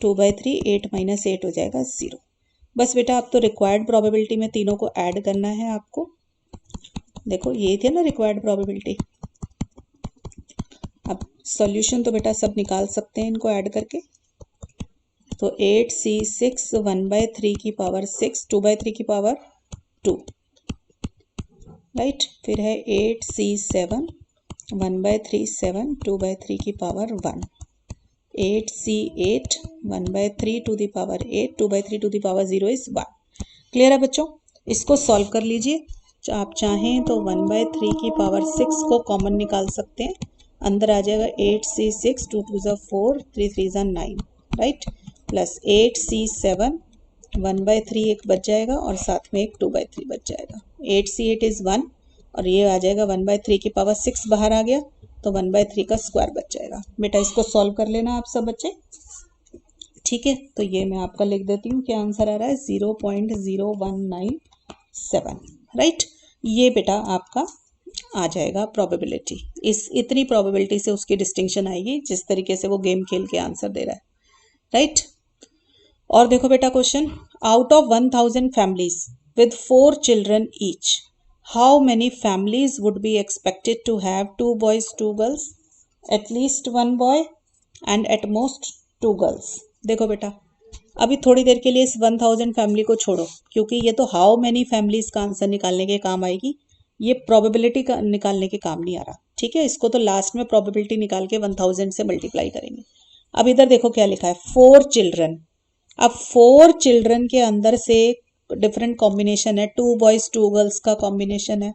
2/3 8 माइनस 8 हो जाएगा 0। बस बेटा अब तो रिक्वायर्ड प्रोबेबिलिटी में तीनों को ऐड करना है आपको। देखो ये थी ना रिक्वायर्ड प्रोबेबिलिटी। अब सॉल्यूशन तो बेटा सब निकाल सकते हैं इनको ऐड करके। तो 8C6 1/3 की पावर 6 2/3 की पावर 2, राइट। फिर है 8C7 1/3 7 2/3 की power 1, 8C8 1/3 to the power 8 2/3 to the power 0 is 1। Clear है बच्चों। इसको सॉल्व कर लीजिए। आप चाहें तो 1/3 की पावर 6 को कॉमन निकाल सकते हैं, अंदर आ जाएगा 8c6, 2 2 ज़ा 4, 3 3 ज़ा 9, राइट, प्लस 8c7, 1/3 एक बच जाएगा और साथ में एक 2/3 बच जाएगा। 8c8 इज़ 1 और ये आ जाएगा 1/3 की पावर 6 बाहर आ गया तो 1/3 का स्क्वायर बच जाएगा। बेटा इसको सॉल्व कर लेना आप सब बच्चे, ठीक है। तो ये मैं आपका लिख देती हूँ, क्या आंसर आ रहा है 0.0197, राइट। ये बेटा आपका आ जाएगा प्रोबेबिलिटी। इस इतनी प्रोबेबिलिटी से उसकी डिस्टिंक्शन आएगी जिस तरीके से वो गेम खेल के आंसर दे रहा है, राइट। और देखो बेटा question, out of 1000 families with 4 children each, how many families would be expected to have 2 boys 2 girls, at least 1 boy and at most 2 girls. देखो बेटा अभी थोड़ी देर के लिए इस 1000 फैमिली को छोड़ो, क्योंकि ये तो हाउ मेनी फैमिलीज का आंसर निकालने के काम आएगी, ये प्रोबेबिलिटी का निकालने के काम नहीं आ रहा, ठीक है। इसको तो लास्ट में प्रोबेबिलिटी निकाल के 1000 से मल्टीप्लाई करेंगे। अब इधर देखो क्या लिखा है, 4 चिल्ड्रन। अब 4 चिल्ड्रन के अंदर से डिफरेंट कॉम्बिनेशन है, 2 बॉयज 2 गर्ल्स का कॉम्बिनेशन है,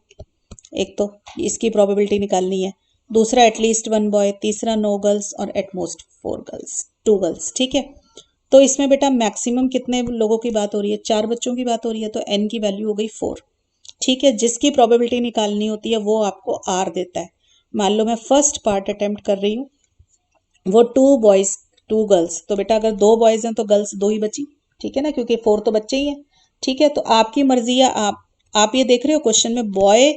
एक तो इसकी प्रोबेबिलिटी निकालनी है, दूसरा एटलीस्ट 1 बॉय, तीसरा नो गर्ल्स और एटमोस्ट 4 गर्ल्स 2 गर्ल्स, ठीक है। तो इसमें बेटा मैक्सिमम कितने लोगों की बात हो रही है, 4 बच्चों की बात हो रही है, तो n की वैल्यू हो गई 4, ठीक है। जिसकी प्रोबेबिलिटी निकालनी होती है वो आपको r देता है। मान लो मैं फर्स्ट पार्ट अटेम्प्ट कर रही हूँ, वो 2 बॉयज 2 गर्ल्स, तो बेटा अगर 2 बॉयज हैं तो गर्ल्स 2 ही बची, ठीक है ना, क्योंकि 4 तो बच्चे ही हैं, ठीक है। तो आपकी मर्जी है, आप ये देख रहे हो क्वेश्चन में बॉय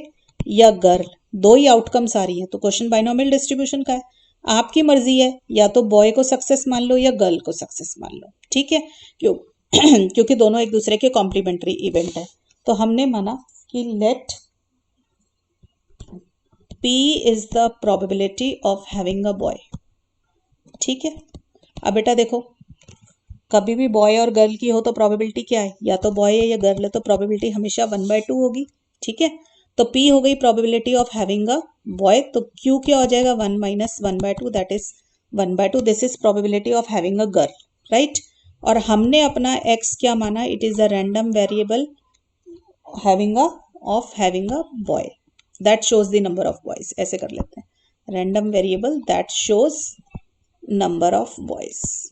या गर्ल दो ही आउटकम्स आ रही है, तो क्वेश्चन बाइनोमियल डिस्ट्रीब्यूशन का है, आपकी मर्जी है या तो बॉय को सक्सेस मान लो या गर्ल को सक्सेस मान लो, ठीक है। क्योंकि दोनों एक दूसरे के कॉम्प्लीमेंट्री इवेंट है। तो हमने माना कि let P is the probability of having a boy, ठीक है। अब बेटा देखो कभी भी बॉय और गर्ल की हो तो प्रोबेबिलिटी क्या है, या तो बॉय है या गर्ल है, तो प्रोबेबिलिटी हमेशा 1/2 होगी, ठीक है। तो P हो गई probability of having a boy, तो Q क्या हो जाएगा 1 - 1/2, that is 1/2, this is probability of having a girl, right. और हमने अपना x क्या माना, it is a random variable having a boy that shows the number of boys, ऐसे कर लेते हैं, random variable that shows number of boys,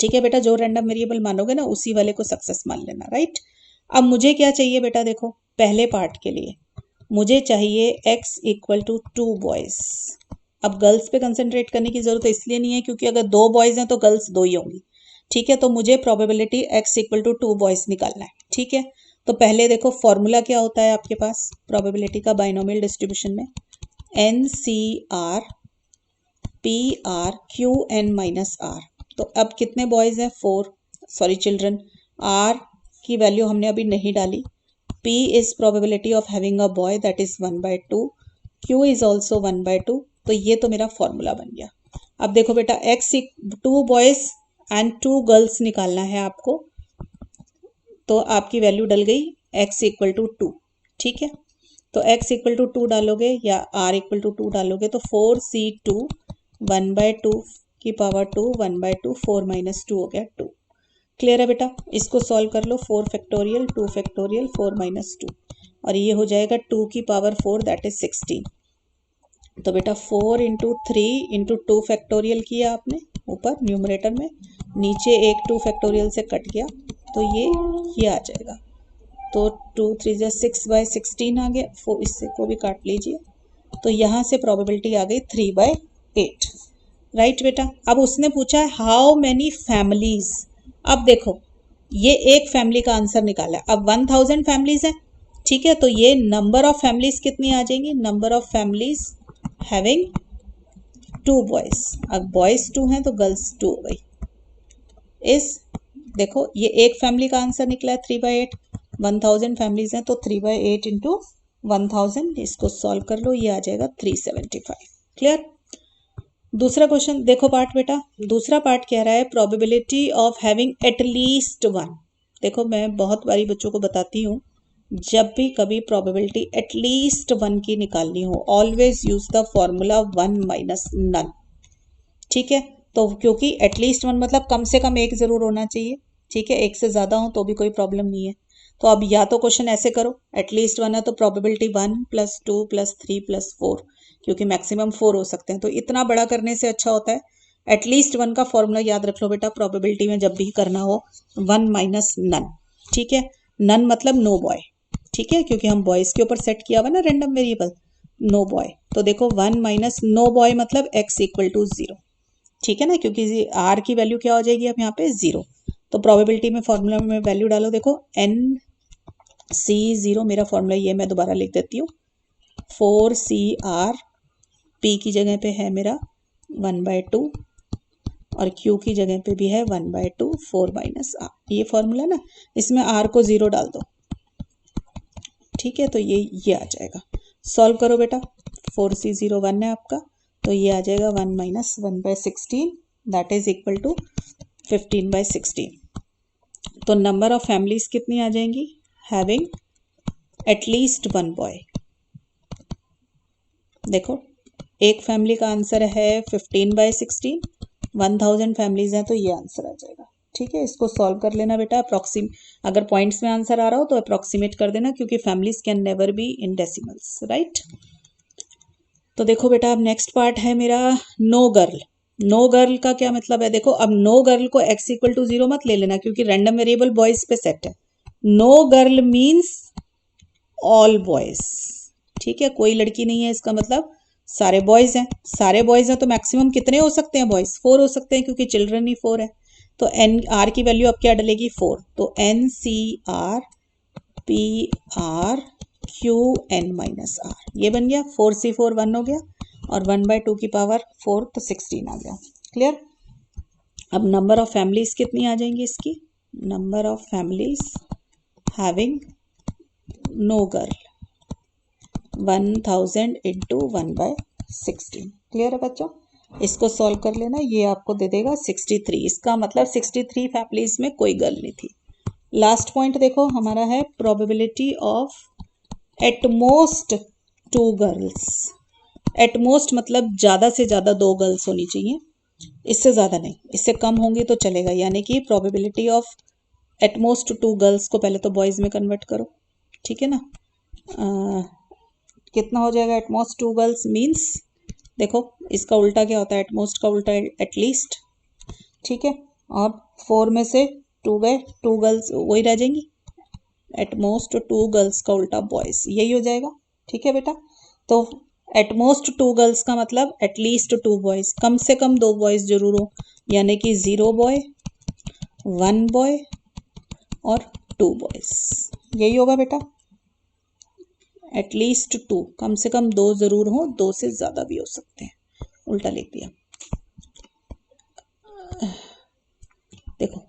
ठीक है बेटा। जो रैंडम वेरिएबल मानोगे ना उसी वाले को सक्सेस मान लेना, राइट। अब मुझे क्या चाहिए बेटा, देखो पहले पार्ट के लिए मुझे चाहिए x = 2 बॉयज। अब गर्ल्स पे कंसंट्रेट करने की जरूरत इसलिए नहीं है क्योंकि अगर 2 बॉयज हैं तो गर्ल्स 2 ही होंगी, ठीक है। तो मुझे प्रोबेबिलिटी x = 2 बॉयज निकालना है, ठीक है। तो पहले देखो फॉर्मूला क्या होता है आपके पास प्रोबेबिलिटी का बाइनोमियल डिस्ट्रीब्यूशन में, NCR PRQN - R। तो अब कितने बॉयज हैं, 4 चिल्ड्रन, R की वैल्यू हमने अभी नहीं डाली, P is probability of having a boy that is 1/2, Q is also 1/2, तो ये तो मेरा फॉर्मूला बन गया। अब देखो बेटा x 2 बॉयज एंड 2 गर्ल्स निकालना है आपको, तो आपकी वैल्यू डल गई x = 2, ठीक है। तो x = 2 डालोगे या r = 2 डालोगे तो 4c2 1/2 की पावर 2 1/2, 4 - 2 हो गया 2, क्लियर है बेटा। इसको सॉल्व कर लो, 4 फैक्टोरियल 2 फैक्टोरियल 4 - 2 और ये हो जाएगा 2 की पावर 4 दैट इज 16। तो बेटा 4 × 3 × 2 फैक्टोरियल किया आपने ऊपर न्यूमरेटर में, नीचे एक 2 फैक्टोरियल से कट गया तो ये आ जाएगा, तो 2 3 × 6/16 आ गया, इससे को भी काट लीजिए, तो यहाँ से प्रोबेबिलिटी आ गई 3/8, राइट बेटा। अब उसने पूछा है हाउ मैनी फैमिलीज, अब देखो ये एक फैमिली का आंसर निकाला है, अब 1000 फैमिलीज है, ठीक है। तो ये नंबर ऑफ फैमिलीज कितनी आ जाएंगी, number of families having 2 boys, अब बॉयज 2 हैं तो गर्ल्स 2 हो गई, इस देखो ये एक फैमिली का आंसर निकला है 3/8, 1000 फैमिलीज हैं तो 3/8 × 1000, इसको सॉल्व कर लो, ये आ जाएगा 375, क्लियर। दूसरा क्वेश्चन देखो पार्ट बेटा, दूसरा पार्ट कह रहा है प्रोबेबिलिटी ऑफ हैविंग एटलीस्ट 1। देखो मैं बहुत बारी बच्चों को बताती हूँ, जब भी कभी प्रोबेबिलिटी एटलीस्ट 1 की निकालनी हो always use the formula 1 - none, ठीक है। तो क्योंकि एटलीस्ट 1 मतलब कम से कम एक जरूर होना चाहिए, ठीक है, एक से ज्यादा हो तो भी कोई प्रॉब्लम नहीं है। तो अब या तो क्वेश्चन ऐसे करो, एटलीस्ट 1 है तो प्रोबेबिलिटी 1 + 2 + 3 + 4, क्योंकि मैक्सिमम 4 हो सकते हैं, तो इतना बड़ा करने से अच्छा होता है एटलीस्ट 1 का फॉर्मूला याद रख लो बेटा, प्रोबेबिलिटी में जब भी करना हो 1 - नन। ठीक है, नन मतलब नो बॉय, ठीक है, क्योंकि हम बॉयज के ऊपर सेट किया हुआ ना रैंडम वेरिएबल, नो बॉय। तो देखो 1 - नो बॉय मतलब x = 0, ठीक है ना, क्योंकि r की वैल्यू क्या हो जाएगी अब यहाँ पे 0। तो प्रोबेबिलिटी में फॉर्मूला में वैल्यू डालो, देखो NC0, मेरा फॉर्मूला ये मैं दोबारा लिख देती हूँ, 4CR, P की जगह पे है मेरा 1/2 और Q की जगह पे भी है 1/2 4 - R, ये फॉर्मूला ना, इसमें R को 0 डाल दो, ठीक है, तो ये आ जाएगा। सॉल्व करो बेटा, 4C0 1 है आपका, तो ये आ जाएगा 1 - 1/16, दैट इज इक्वल टू 15/16। तो नंबर ऑफ फैमिलीज कितनी आ जाएंगी, हैविंग एटलीस्ट 1 बॉय। देखो एक फैमिली का आंसर है 15/16, 1000 फैमिलीज हैं तो ये आंसर आ जाएगा। ठीक है, इसको सॉल्व कर लेना बेटा, अगर पॉइंट्स में आंसर आ रहा हो तो अप्रोक्सीमेट कर देना, क्योंकि families can never be in decimals, right. तो देखो बेटा अब नेक्स्ट पार्ट है मेरा नो गर्ल। नो गर्ल का क्या मतलब है, देखो अब नो गर्ल को x = 0 मत ले लेना, क्योंकि रैंडम वेरिएबल बॉयज पे सेट है। No girl means all boys, ठीक है, कोई लड़की नहीं है, इसका मतलब सारे बॉयज हैं। सारे बॉयज हैं तो मैक्सिमम कितने हो सकते हैं बॉयज, 4 हो सकते हैं, क्योंकि चिल्ड्रन ही 4 है। तो एन आर की वैल्यू अब क्या डलेगी 4, तो NCR PR QN - R, ये बन गया 4C4 1 हो गया और 1/2 की पावर 4 तो 16 आ गया। क्लियर। अब नंबर ऑफ फैमिलीज कितनी आ जाएंगी इसकी, number of families having no girl 1000 × 1/16। Clear है बच्चों, इसको सॉल्व कर लेना, ये आपको दे देगा 63। इसका मतलब 63 फैमिलीज में कोई गर्ल नहीं थी। लास्ट पॉइंट देखो हमारा है probability of at most 2 girls. At most मतलब ज़्यादा से ज़्यादा 2 गर्ल्स होनी चाहिए, इससे ज़्यादा नहीं, इससे कम होंगी तो चलेगा, यानी कि प्रोबेबिलिटी ऑफ एटमोस्ट 2 गर्ल्स को पहले तो बॉयज़ में कन्वर्ट करो, ठीक है ना। कितना हो जाएगा एटमोस्ट 2 गर्ल्स मीन्स, देखो इसका उल्टा क्या होता है, एटमोस्ट का उल्टा एटलीस्ट, ठीक है, और 4 में से 2 गए, 2 गर्ल्स वही रह जाएंगी, एटमोस्ट 2 गर्ल्स का उल्टा बॉयज, यही हो जाएगा। ठीक है बेटा, तो एटमोस्ट 2 गर्ल्स का मतलब एटलीस्ट 2 बॉयज, कम से कम 2 बॉयज जरूर हो, यानी कि 0 बॉय 1 बॉय और 2 बॉयज, यही होगा बेटा। एटलीस्ट 2, कम से कम 2 जरूर हो, 2 से ज्यादा भी हो सकते हैं, उल्टा लिख दिया। देखो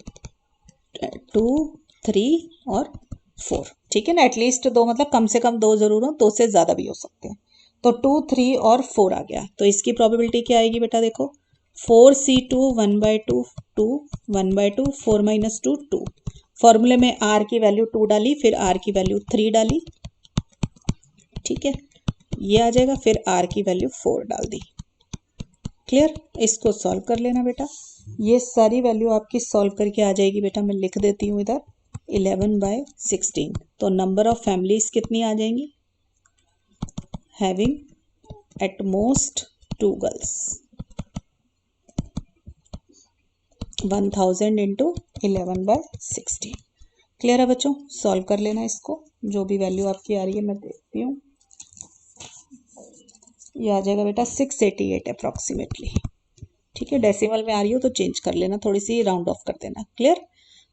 2 3 और 4, ठीक है ना, एटलीस्ट 2 मतलब कम से कम 2 जरूर हो, 2 से ज्यादा भी हो सकते हैं। तो 2 3 और 4 आ गया, तो इसकी प्रोबेबिलिटी क्या आएगी बेटा, देखो 4C2 1/2 2 1/2 4 - 2 2, फॉर्मूले में r की वैल्यू 2 डाली, फिर r की वैल्यू 3 डाली, ठीक है, ये आ जाएगा, फिर r की वैल्यू 4 डाल दी। क्लियर, इसको सॉल्व कर लेना बेटा, ये सारी वैल्यू आपकी सॉल्व करके आ जाएगी बेटा, मैं लिख देती हूँ इधर 11/16। तो नंबर ऑफ फैमिलीज कितनी आ जाएंगी, having eight most 2 girls 1000 × 11/16। Clear है बच्चों, सॉल्व कर लेना इसको, जो भी वैल्यू आपकी आ रही है मैं देखती हूँ, ये आ जाएगा बेटा 688 अप्रॉक्सीमेटली, ठीक है, डेसिमल में आ रही हो तो चेंज कर लेना, थोड़ी सी राउंड ऑफ कर देना। क्लियर,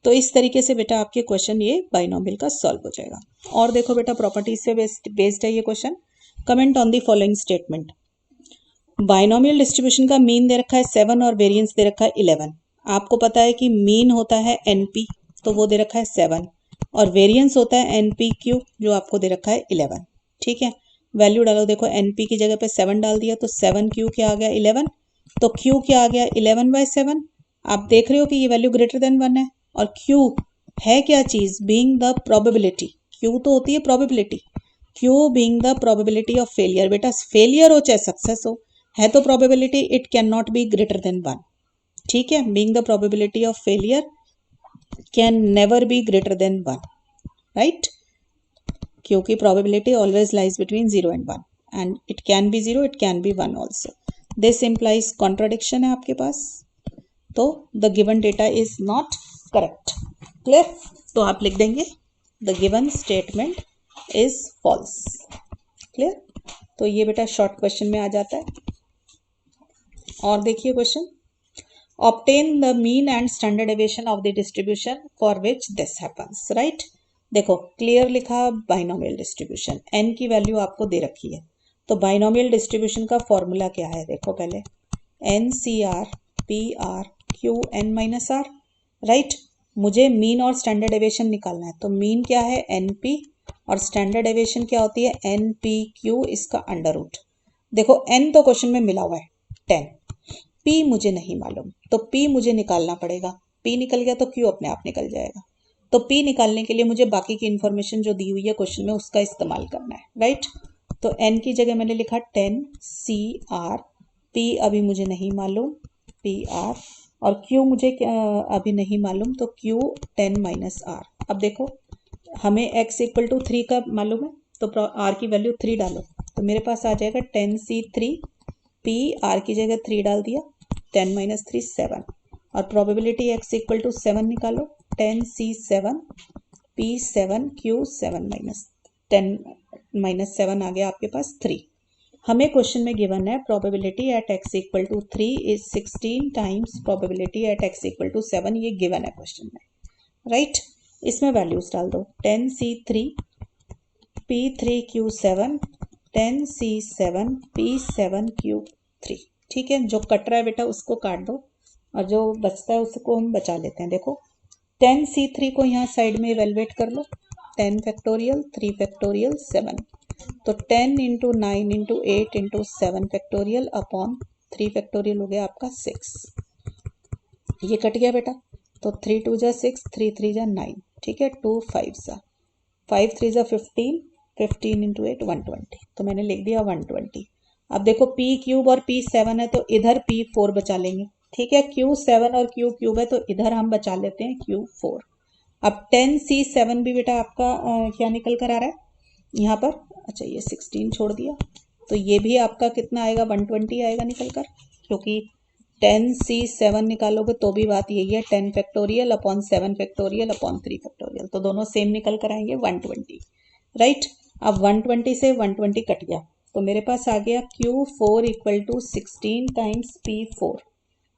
तो इस तरीके से बेटा आपके क्वेश्चन ये बाइनोमियल का सॉल्व हो जाएगा। और देखो बेटा प्रॉपर्टीज से बेस्ड है ये question. Comment on the following statement, binomial distribution का मीन दे रखा है 7 और वेरिएंस दे रखा है 11। आपको पता है कि मीन होता है NP, तो वो दे रखा है 7, और वेरिएंस होता है NPQ जो आपको दे रखा है 11। ठीक है, वैल्यू डालो, देखो NP की जगह पे 7 डाल दिया तो 7Q क्या आ गया 11, तो Q क्या आ गया 11/7। आप देख रहे हो कि ये वैल्यू ग्रेटर देन 1 है, और Q है क्या चीज, बीइंग द प्रोबेबिलिटी, Q तो होती है probability, Q being the probability of failure, बेटा फेलियर हो चाहे सक्सेस हो, है तो probability, it can not be greater than 1। ठीक है, being the probability of failure can never be greater than 1। Right, क्योंकि probability always lies between 0 and 1 and it can be 0, it can be 1 also. This implies contradiction है आपके पास, तो the given data is not correct. Clear? तो आप लिख देंगे the given statement is false. Clear? तो ये बेटा शॉर्ट क्वेश्चन में आ जाता है. और देखिए question, obtain the mean and standard deviation of the distribution for which this happens. Right? देखो क्लियर लिखा बाइनोमियल डिस्ट्रीब्यूशन, n की वैल्यू आपको दे रखी है, तो बाइनोमियल डिस्ट्रीब्यूशन का फॉर्मूला क्या है देखो पहले, एन सी r p r q n minus r. Right, मुझे मीन और स्टैंडर्ड डेविएशन निकालना है, तो मीन क्या है एन पी और स्टैंडर्ड डेविएशन क्या होती है एन पी क्यू, इसका अंडर रूट. देखो n तो क्वेश्चन में मिला हुआ है 10, p मुझे नहीं मालूम, तो p मुझे निकालना पड़ेगा. p निकल गया तो q अपने आप निकल जाएगा. तो p निकालने के लिए मुझे बाकी की इन्फॉर्मेशन जो दी हुई है क्वेश्चन में उसका इस्तेमाल करना है. राइट, तो n की जगह मैंने लिखा 10 सी आर, p अभी मुझे नहीं मालूम पी आर, और q मुझे अभी नहीं मालूम, तो q 10 माइनस आर. अब देखो हमें x इक्वल टू 3 का मालूम है, तो r की वैल्यू 3 डालो, तो मेरे पास आ जाएगा 10 सी 3, p r की जगह 3 डाल दिया, 10 माइनस 3 7, और प्रोबेबिलिटी x इक्वल टू 7 निकालो, 10 c 7 p 7 q 7 minus 10 minus 7 आ गया आपके पास 3. हमें क्वेश्चन में गिवन है probability at x equal to 3 is 16 times probability at x equal to 7, ये गिवन है क्वेश्चन में. राइट, इसमें वैल्यूज डाल दो, 10 सी 3 p 3 q 7, 10 c 7 p 7 q 3. ठीक है, जो कट रहा है बेटा उसको काट दो और जो बचता है उसको हम बचा लेते हैं. देखो 10 सी 3 को यहाँ साइड में इवेलुएट कर लो, 10 फैक्टोरियल 3 फैक्टोरियल 7, तो 10 into 9 into 8 into 7 factorial upon 3 factorial हो गया आपका 6. ये कट गया बेटा, तो 3 2 जा 6, 3 3 जा 9. ठीक है, 2 5 जा 5 3 जा 15, 15 इंटू 8 120, तो मैंने लिख दिया 120. अब देखो p क्यूब और p 7 है तो इधर p 4 बचा लेंगे. ठीक है, q 7 और q क्यूब है तो इधर हम बचा लेते हैं q 4. अब 10 c 7 भी बेटा आपका क्या निकल कर आ रहा है यहाँ पर, अच्छा ये 16 छोड़ दिया, तो ये भी आपका कितना आएगा 120 आएगा निकल कर, क्योंकि 10 c 7 निकालोगे तो भी बात यही है 10 factorial upon 7 factorial upon 3 factorial, तो दोनों सेम निकल कर आएंगे 120. राइट, अब 120 से 120 कट गया, तो मेरे पास आ गया Q4 equal to 16 times P4.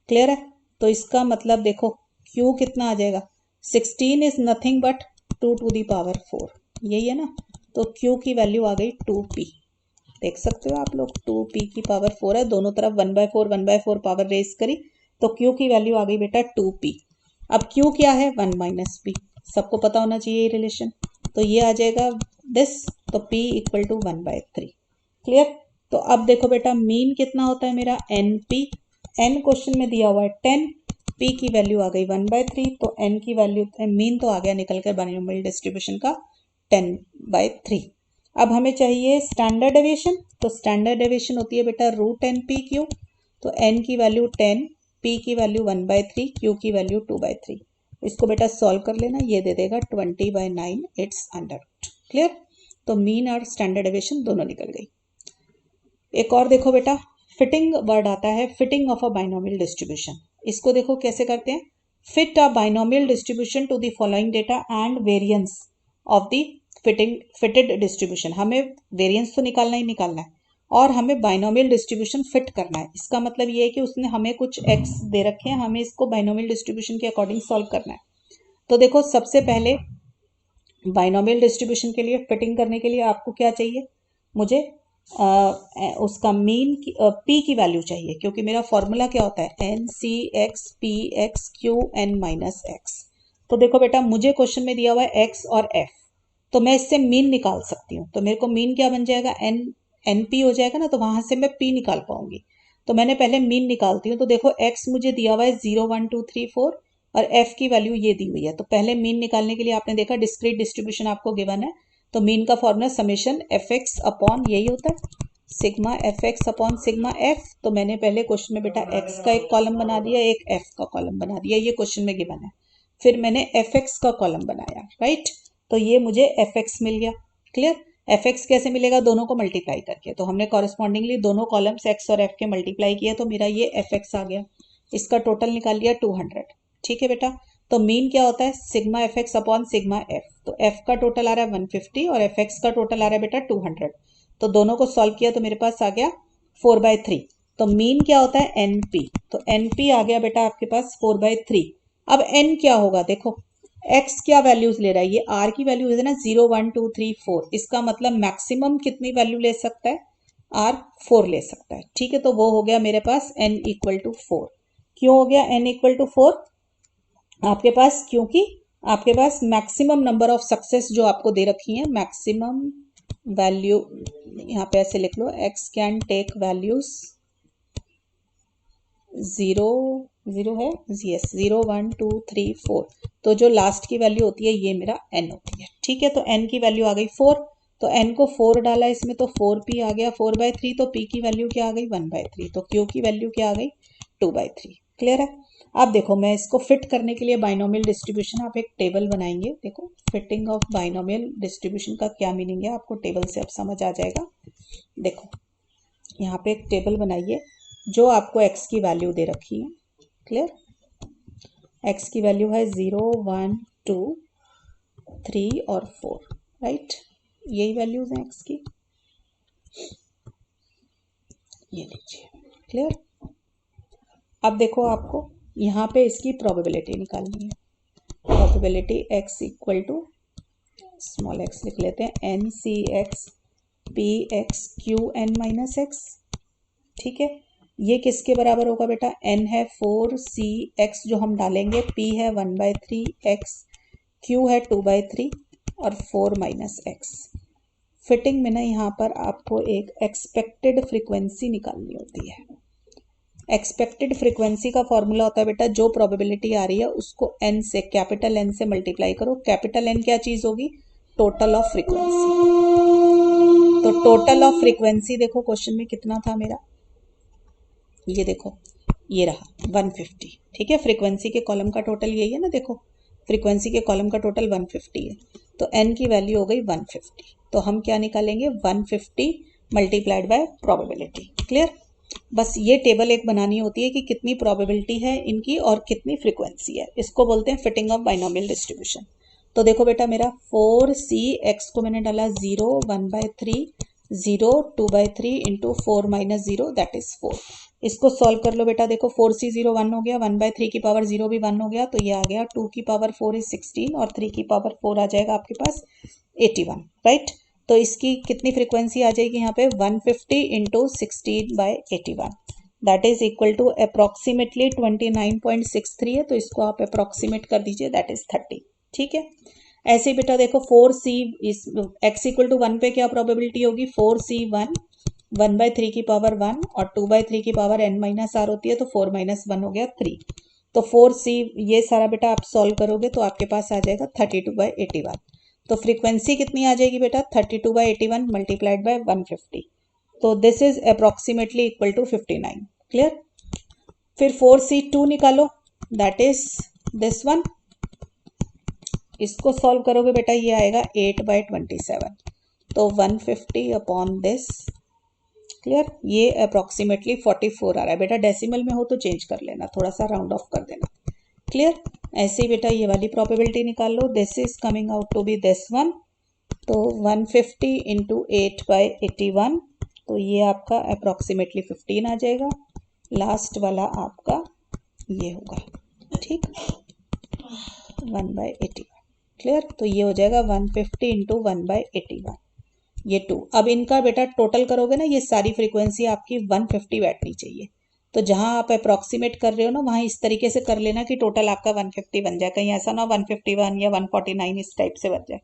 Clear है, तो इसका मतलब देखो Q कितना आ जाएगा, 16 is nothing but 2 to the power 4, यही है ना, तो Q की वैल्यू आ गई 2P. देख सकते हो आप लोग 2P की पावर 4 है, दोनों तरफ 1/4 पावर रेस करी, तो Q की वैल्यू आ गई बेटा 2P. अब Q क्या है 1 माइनस P, सबको पता होना चाहिए ये रिलेशन, तो ये आ जाएगा दिस, तो P इक्वल टू 1/3. क्लियर, तो अब देखो बेटा मीन कितना होता है मेरा NP, n क्वेश्चन में दिया हुआ है 10, p की वैल्यू आ गई 1/3, तो n की वैल्यू मीन तो आ गया निकल कर बाइनोमियल डिस्ट्रीब्यूशन का 10/3. अब हमें चाहिए स्टैंडर्ड डेविएशन, तो स्टैंडर्ड डेविएशन होती है बेटा रूट NP क्यू, तो n की वैल्यू 10, p की वैल्यू 1/3, q की वैल्यू 2/3. इसको बेटा सॉल्व कर लेना, ये दे देगा 20/9 इट्स अंडर रूट. क्लियर, तो मीन और स्टैंडर्ड डेविएशन दोनों निकल गई. एक और देखो बेटा, फिटिंग वर्ड आता है, fitting of a binomial distribution. इसको देखो कैसे करते हैं, fit a binomial distribution to the following data and variance of the fitted distribution. हमें वेरिएंस तो निकालना ही निकालना है और हमें बाइनोमियल डिस्ट्रीब्यूशन फिट करना है. इसका मतलब ये है कि उसने हमें कुछ x दे रखे हैं, हमें इसको बाइनोमियल डिस्ट्रीब्यूशन के अकॉर्डिंग सॉल्व करना है. तो देखो सबसे पहले बाइनोमियल डिस्ट्रीब्यूशन के लिए फिटिंग करने के लिए आपको क्या चाहिए, मुझे उसका मीन p की वैल्यू चाहिए, क्योंकि मेरा फॉर्मूला क्या होता है n c x p x q n minus x. तो देखो बेटा मुझे क्वेश्चन में दिया हुआ है x और f, तो मैं इससे मीन निकाल सकती हूँ, तो मेरे को मीन क्या बन जाएगा एन पी हो जाएगा ना, तो वहां से मैं p निकाल पाऊंगी. तो मैंने पहले मीन निकालती हूँ, तो देखो x मुझे दिया हुआ है 0 1 2 3 4 और f की वैल्यू ये दी हुई है, तो पहले मीन निकालने के लिए आपने देखा डिस्क्रीट डिस्ट्रीब्यूशन आपको गिवन है, तो मीन का formula summation F x upon यही होता है sigma F x upon sigma F. तो मैंने पहले क्वेश्चन में बेटा एक्स का एक कॉलम बना दिया, एक एफ का कॉलम बना दिया, ये क्वेश्चन में गिवन है. फिर मैंने एफ एक्स का कॉलम बनाया. राइट, तो ये मुझे एफ एक्स मिल गया। क्लियर? एफ एक्स कैसे मिलेगा? दोनों को मल्टीप्लाई करके। तो हमने कॉरेस्पॉन्डिंगली दोनों कॉलम्स एक्स और एफ के मल्टीप्लाई किया, तो मेरा ये एफ एक्स आ गया। इसका टोटल निकाल लिया 200। ठीक है बेटा, तो मीन क्या होता है? Sigma F x upon sigma F. तो एफ का टोटल आ रहा है 150 और एफ एक्स का टोटल आ रहा है बेटा 200। तो दोनों को सॉल्व किया तो मेरे पास आ गया 4/3। तो मीन क्या होता है? N p. तो एन पी आ गया बेटा आपके पास 4/3। अब एन क्या होगा? देखो एक्स क्या वैल्यूज ले रहा है? ये आर की वैल्यू है ना, 0 1 2 3 4। इसका मतलब मैक्सिमम कितनी वैल्यू ले सकता है? आर 4 ले सकता है। ठीक है, तो वो हो गया मेरे पास एन इक्वल टू 4। क्यों हो गया एन इक्वल टू 4 आपके पास? क्योंकि आपके पास मैक्सिमम नंबर ऑफ सक्सेस जो आपको दे रखी है, मैक्सिमम वैल्यू, यहाँ पे ऐसे लिख लो, एक्स कैन टेक वैल्यूज 0 0 है, यस, 0 1 2 3 4। तो जो लास्ट की वैल्यू होती है ये मेरा n होती है। ठीक है, तो n की वैल्यू आ गई 4। तो n को 4 डाला इसमें तो 4p आ गया 4/3। तो p की वैल्यू क्या आ गई? 1/3। तो q की वैल्यू क्या आ गई? 2/3। क्लियर है? अब देखो मैं इसको फिट करने के लिए बाइनोमियल डिस्ट्रीब्यूशन, आप एक टेबल बनाएंगे। देखो फिटिंग ऑफ बाइनोमियल डिस्ट्रीब्यूशन का क्या मीनिंग है आपको टेबल से अब समझ आ जाएगा। देखो यहाँ पे एक टेबल बनाइए जो आपको x की वैल्यू दे रखी है। क्लियर? x की वैल्यू है 0 1 2 3 और 4, राइट? यही वैल्यूज हैं x की, ये लीजिए। क्लियर? अब देखो आपको यहाँ पे इसकी प्रोबेबिलिटी निकालनी है। Probability x equal to small x लिख लेते हैं, n c x p x q n minus x. ठीक है, ये किसके बराबर होगा बेटा? n है 4c(x) जो हम डालेंगे, p है 1/3x, q है 2/3 और 4 माइनस x। फिटिंग में ना यहाँ पर आपको एक एक्सपेक्टेड फ्रीक्वेंसी निकालनी होती है। एक्सपेक्टेड फ्रीक्वेंसी का फॉर्मूला होता है बेटा, जो प्रोबेबिलिटी आ रही है उसको n से, कैपिटल N से मल्टीप्लाई करो। कैपिटल N क्या चीज होगी? Total of frequency. तो टोटल ऑफ फ्रीक्वेंसी देखो क्वेश्चन में कितना था मेरा, ये देखो ये रहा 150। ठीक है, फ्रीक्वेंसी के कॉलम का टोटल यही है ना, देखो फ्रीक्वेंसी के कॉलम का टोटल 150 है। तो n की वैल्यू हो गई 150। तो हम क्या निकालेंगे? 150 मल्टीप्लाइड बाय प्रोबेबिलिटी। क्लियर? बस ये टेबल एक बनानी होती है कि कितनी प्रोबेबिलिटी है इनकी और कितनी फ्रीक्वेंसी है। इसको बोलते हैं फिटिंग ऑफ बाइनोमियल डिस्ट्रीब्यूशन। तो देखो बेटा मेरा 4c(x) को मैंने डाला 0 1/3 0 2/3 इंटू 4 माइनस 0 दैट इज 4। इसको सॉल्व कर लो बेटा। देखो 4c 0 1 हो गया, 1/3 की पावर 0 भी 1 हो गया, तो ये आ गया 2 की पावर 4 इज 16 और 3 की पावर 4 आ जाएगा आपके पास 81, राइट? तो इसकी कितनी फ्रीक्वेंसी आ जाएगी यहाँ पे? 150 into 16/81 that is equal to approximately 29.63 है। तो इसको आप अप्रॉक्सीमेट कर दीजिए, दैट इज 30। ठीक है, ऐसे ही बेटा देखो 4c इस x इक्वल टू 1 पे क्या प्रोबेबिलिटी होगी? 4c(1) 1/3 की पावर 1 और 2/3 की पावर n माइनस आर होती है, तो 4 माइनस 1 हो गया 3। तो 4c ये सारा बेटा आप सॉल्व करोगे तो आपके पास आ जाएगा 32/81। तो फ्रीक्वेंसी कितनी आ जाएगी बेटा? 32/81 मल्टीप्लाइड बाय 150। तो this is approximately equal to 59। Clear? फिर 4c2 निकालो, दैट इज दिस वन। इसको सॉल्व करोगे बेटा ये आएगा 8/27। तो 150 अपॉन दिस। क्लियर? ये अप्रॉक्सीमेटली 44 आ रहा है बेटा। डेसिमल में हो तो चेंज कर लेना, थोड़ा सा राउंड ऑफ कर देना। क्लियर? ऐसे ही बेटा ये वाली प्रोबेबिलिटी निकाल लो, this is coming out to be this one. तो 150 इंटू 8/81, तो ये आपका अप्रॉक्सीमेटली 15 आ जाएगा। लास्ट वाला आपका ये होगा, ठीक, 1/81। क्लियर? तो ये हो जाएगा 150 इंटू 1/81, ये 2। अब इनका बेटा टोटल करोगे ना, ये सारी फ्रीक्वेंसी आपकी 150 बैठनी चाहिए। तो जहां आप अप्रॉक्सीमेट कर रहे हो ना, वहां इस तरीके से कर लेना कि टोटल आपका 150 बन जाए। कहीं ऐसा ना 151 या 149 इस टाइप से बन जाए,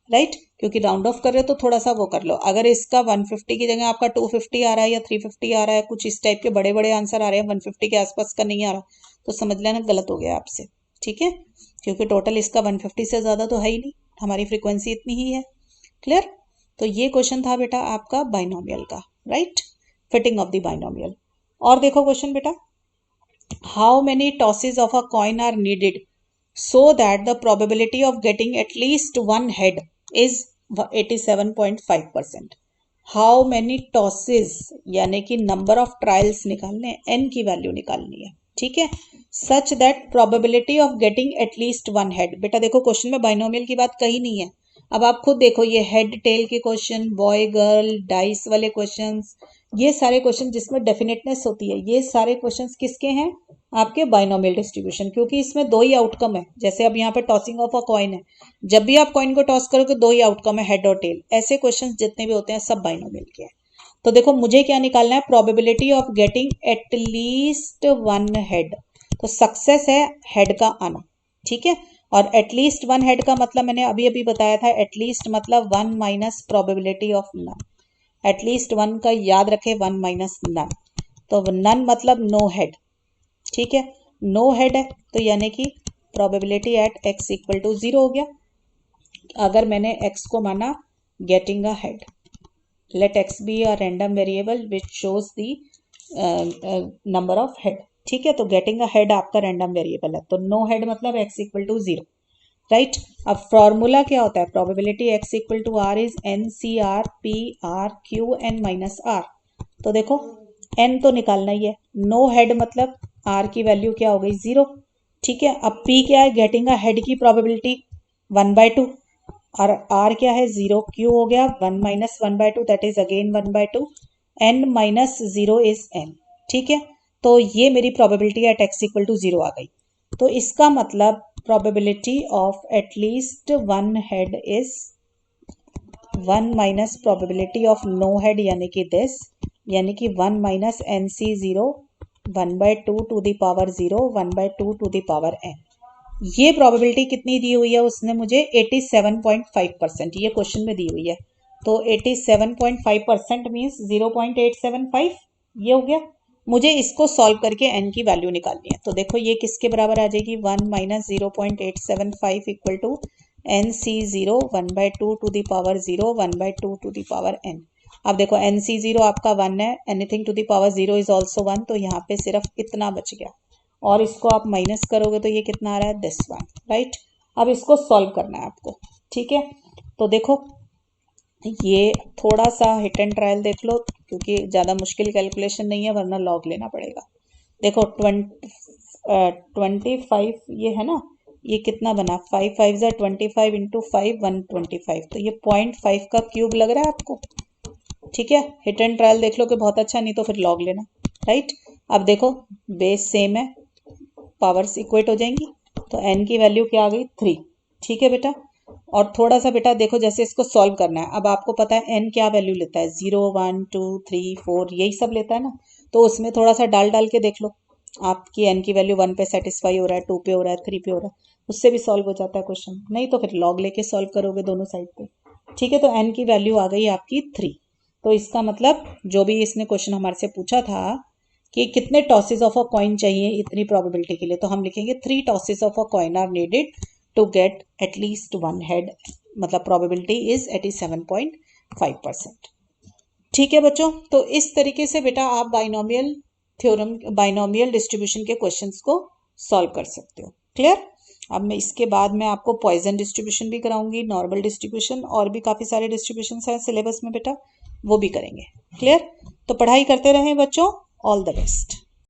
राइट? क्योंकि राउंड ऑफ कर रहे हो तो थोड़ा सा वो कर लो। अगर इसका 150 की जगह आपका 250 आ रहा है या 350 आ रहा है, कुछ इस टाइप के बड़े बड़े आंसर आ रहे हैं, 150 के आसपास का नहीं आ रहा, तो समझ लेना गलत हो गया आपसे। ठीक है, क्योंकि टोटल इसका 150 से ज्यादा तो है ही नहीं, हमारी फ्रीक्वेंसी इतनी ही है। क्लियर? तो ये क्वेश्चन था बेटा आपका बाइनोमियल का, right? Fitting of the binomial. और देखो क्वेश्चन बेटा, how many tosses of a coin are needed so that the probability of getting at least one head is 87.5%. how many tosses यानी कि number of trials निकालने, n की value निकालनी है, ठीक है, such that probability of getting at least one head. बेटा देखो क्वेश्चन में बाइनोमियल की बात कही नहीं है. अब आप खुद देखो, ये हेड टेल के क्वेश्चन, बॉय गर्ल, डाइस वाले क्वेश्चंस, ये सारे क्वेश्चन जिसमें डेफिनेटनेस होती है, ये सारे क्वेश्चंस किसके हैं? आपके बाइनोमियल डिस्ट्रीब्यूशन, क्योंकि इसमें दो ही आउटकम है. जैसे अब यहाँ पे टॉसिंग ऑफ अ कॉइन है, जब भी आप कॉइन को टॉस करोगे दो ही आउटकम है, हेड और टेल. ऐसे क्वेश्चंस जितने भी होते हैं सब बाइनोमियल के हैं. तो देखो मुझे क्या निकालना है? Probability of getting at least one head. तो सक्सेस है हेड का आना, ठीक है. और एटलीस्ट वन हेड का मतलब मैंने अभी अभी बताया था, एटलीस्ट मतलब one minus probability of none. At least one का याद रखे, वन माइनस नन. तो नन मतलब नो हेड, ठीक है. नो हेड है तो यानी कि probability at x equal to 0 हो गया. अगर मैंने x को माना getting a head, let x be a random variable which shows the number of head, ठीक है. तो गेटिंग अ हेड आपका रैंडम वेरिएबल है, तो नो हेड मतलब x इक्वल टू 0, राइट. अब फॉर्मूला क्या होता है? Probability x equal to r is n C r p r q n minus r. तो देखो n तो निकालना ही है, नो हेड मतलब r की वैल्यू क्या हो गई? 0, ठीक है. अब p क्या है? गेटिंग अ हेड की प्रोबेबिलिटी 1/2, और r क्या है? 0. q हो गया 1 minus 1/2, that is again 1/2. n minus 0 is n, ठीक है. तो ये मेरी probability at x equal to 0 आ गई. तो इसका मतलब probability of at least one head is 1 minus probability of no head, यानी कि this, यानी कि 1 minus nc0 1/2 to the power 0 1/2 to the power n. ये probability कितनी दी हुई है उसने मुझे? 87.5%. ये क्वेश्चन में दी हुई है. तो 87.5% मीन्स 0.875. ये हो गया. मुझे इसको सॉल्व करके n की वैल्यू निकालनी है. तो देखो ये किसके बराबर आ जाएगी? 1 minus 0.875 equal to n c 0 1/2 to the power 0 1/2 to the power n. अब देखो एन सी 0 आपका 1 है, anything to the power 0 is also 1, तो यहाँ पे सिर्फ इतना बच गया. और इसको आप माइनस करोगे तो ये कितना आ रहा है? This one, right. अब इसको सॉल्व करना है आपको, ठीक है. तो देखो ये थोड़ा सा हिट एंड ट्रायल देख लो, क्योंकि ज़्यादा मुश्किल कैलकुलेशन नहीं है, वरना लॉग लेना पड़ेगा. देखो 25 ये है ना, ये कितना बना? 5 5 ज़ा 25 इंटू 5 125. तो ये 0.5 का क्यूब लग रहा है आपको, ठीक है. हिट एंड ट्रायल देख लो कि बहुत अच्छा, नहीं तो फिर लॉग लेना, राइट. अब देखो बेस सेम है, पावर्स इक्वेट हो जाएंगी, तो n की वैल्यू क्या आ गई? 3, ठीक है बेटा. और थोड़ा सा बेटा देखो, जैसे इसको सॉल्व करना है, अब आपको पता है n क्या वैल्यू लेता है? 0 1 2 3 4 यही सब लेता है ना. तो उसमें थोड़ा सा डाल के देख लो, आपकी n की वैल्यू 1 पे सेटिस्फाई हो रहा है, 2 पे हो रहा है, 3 पे हो रहा है, उससे भी सॉल्व हो जाता है क्वेश्चन. नहीं तो फिर लॉग लेके सॉल्व करोगे दोनों साइड पे, ठीक है. तो n की वैल्यू आ गई आपकी 3. तो इसका मतलब जो भी इसने क्वेश्चन हमारे से पूछा था कि कितने टॉसेस ऑफ अ कॉइन चाहिए इतनी प्रोबेबिलिटी के लिए, तो हम लिखेंगे 3 tosses of a coin are needed to get at least one head, मतलब प्रोबेबिलिटी इज 87.5%, ठीक है बच्चों. तो इस तरीके से बेटा आप बाइनोमियल थ्योरम, बाइनोमियल डिस्ट्रीब्यूशन के क्वेश्चंस को सॉल्व कर सकते हो. क्लियर. अब मैं इसके बाद में आपको पॉइजन डिस्ट्रीब्यूशन भी कराऊंगी, नॉर्मल डिस्ट्रीब्यूशन, और भी काफ़ी सारे डिस्ट्रीब्यूशन हैं सिलेबस में बेटा, वो भी करेंगे. क्लियर. तो पढ़ाई करते रहें बच्चों. All the best.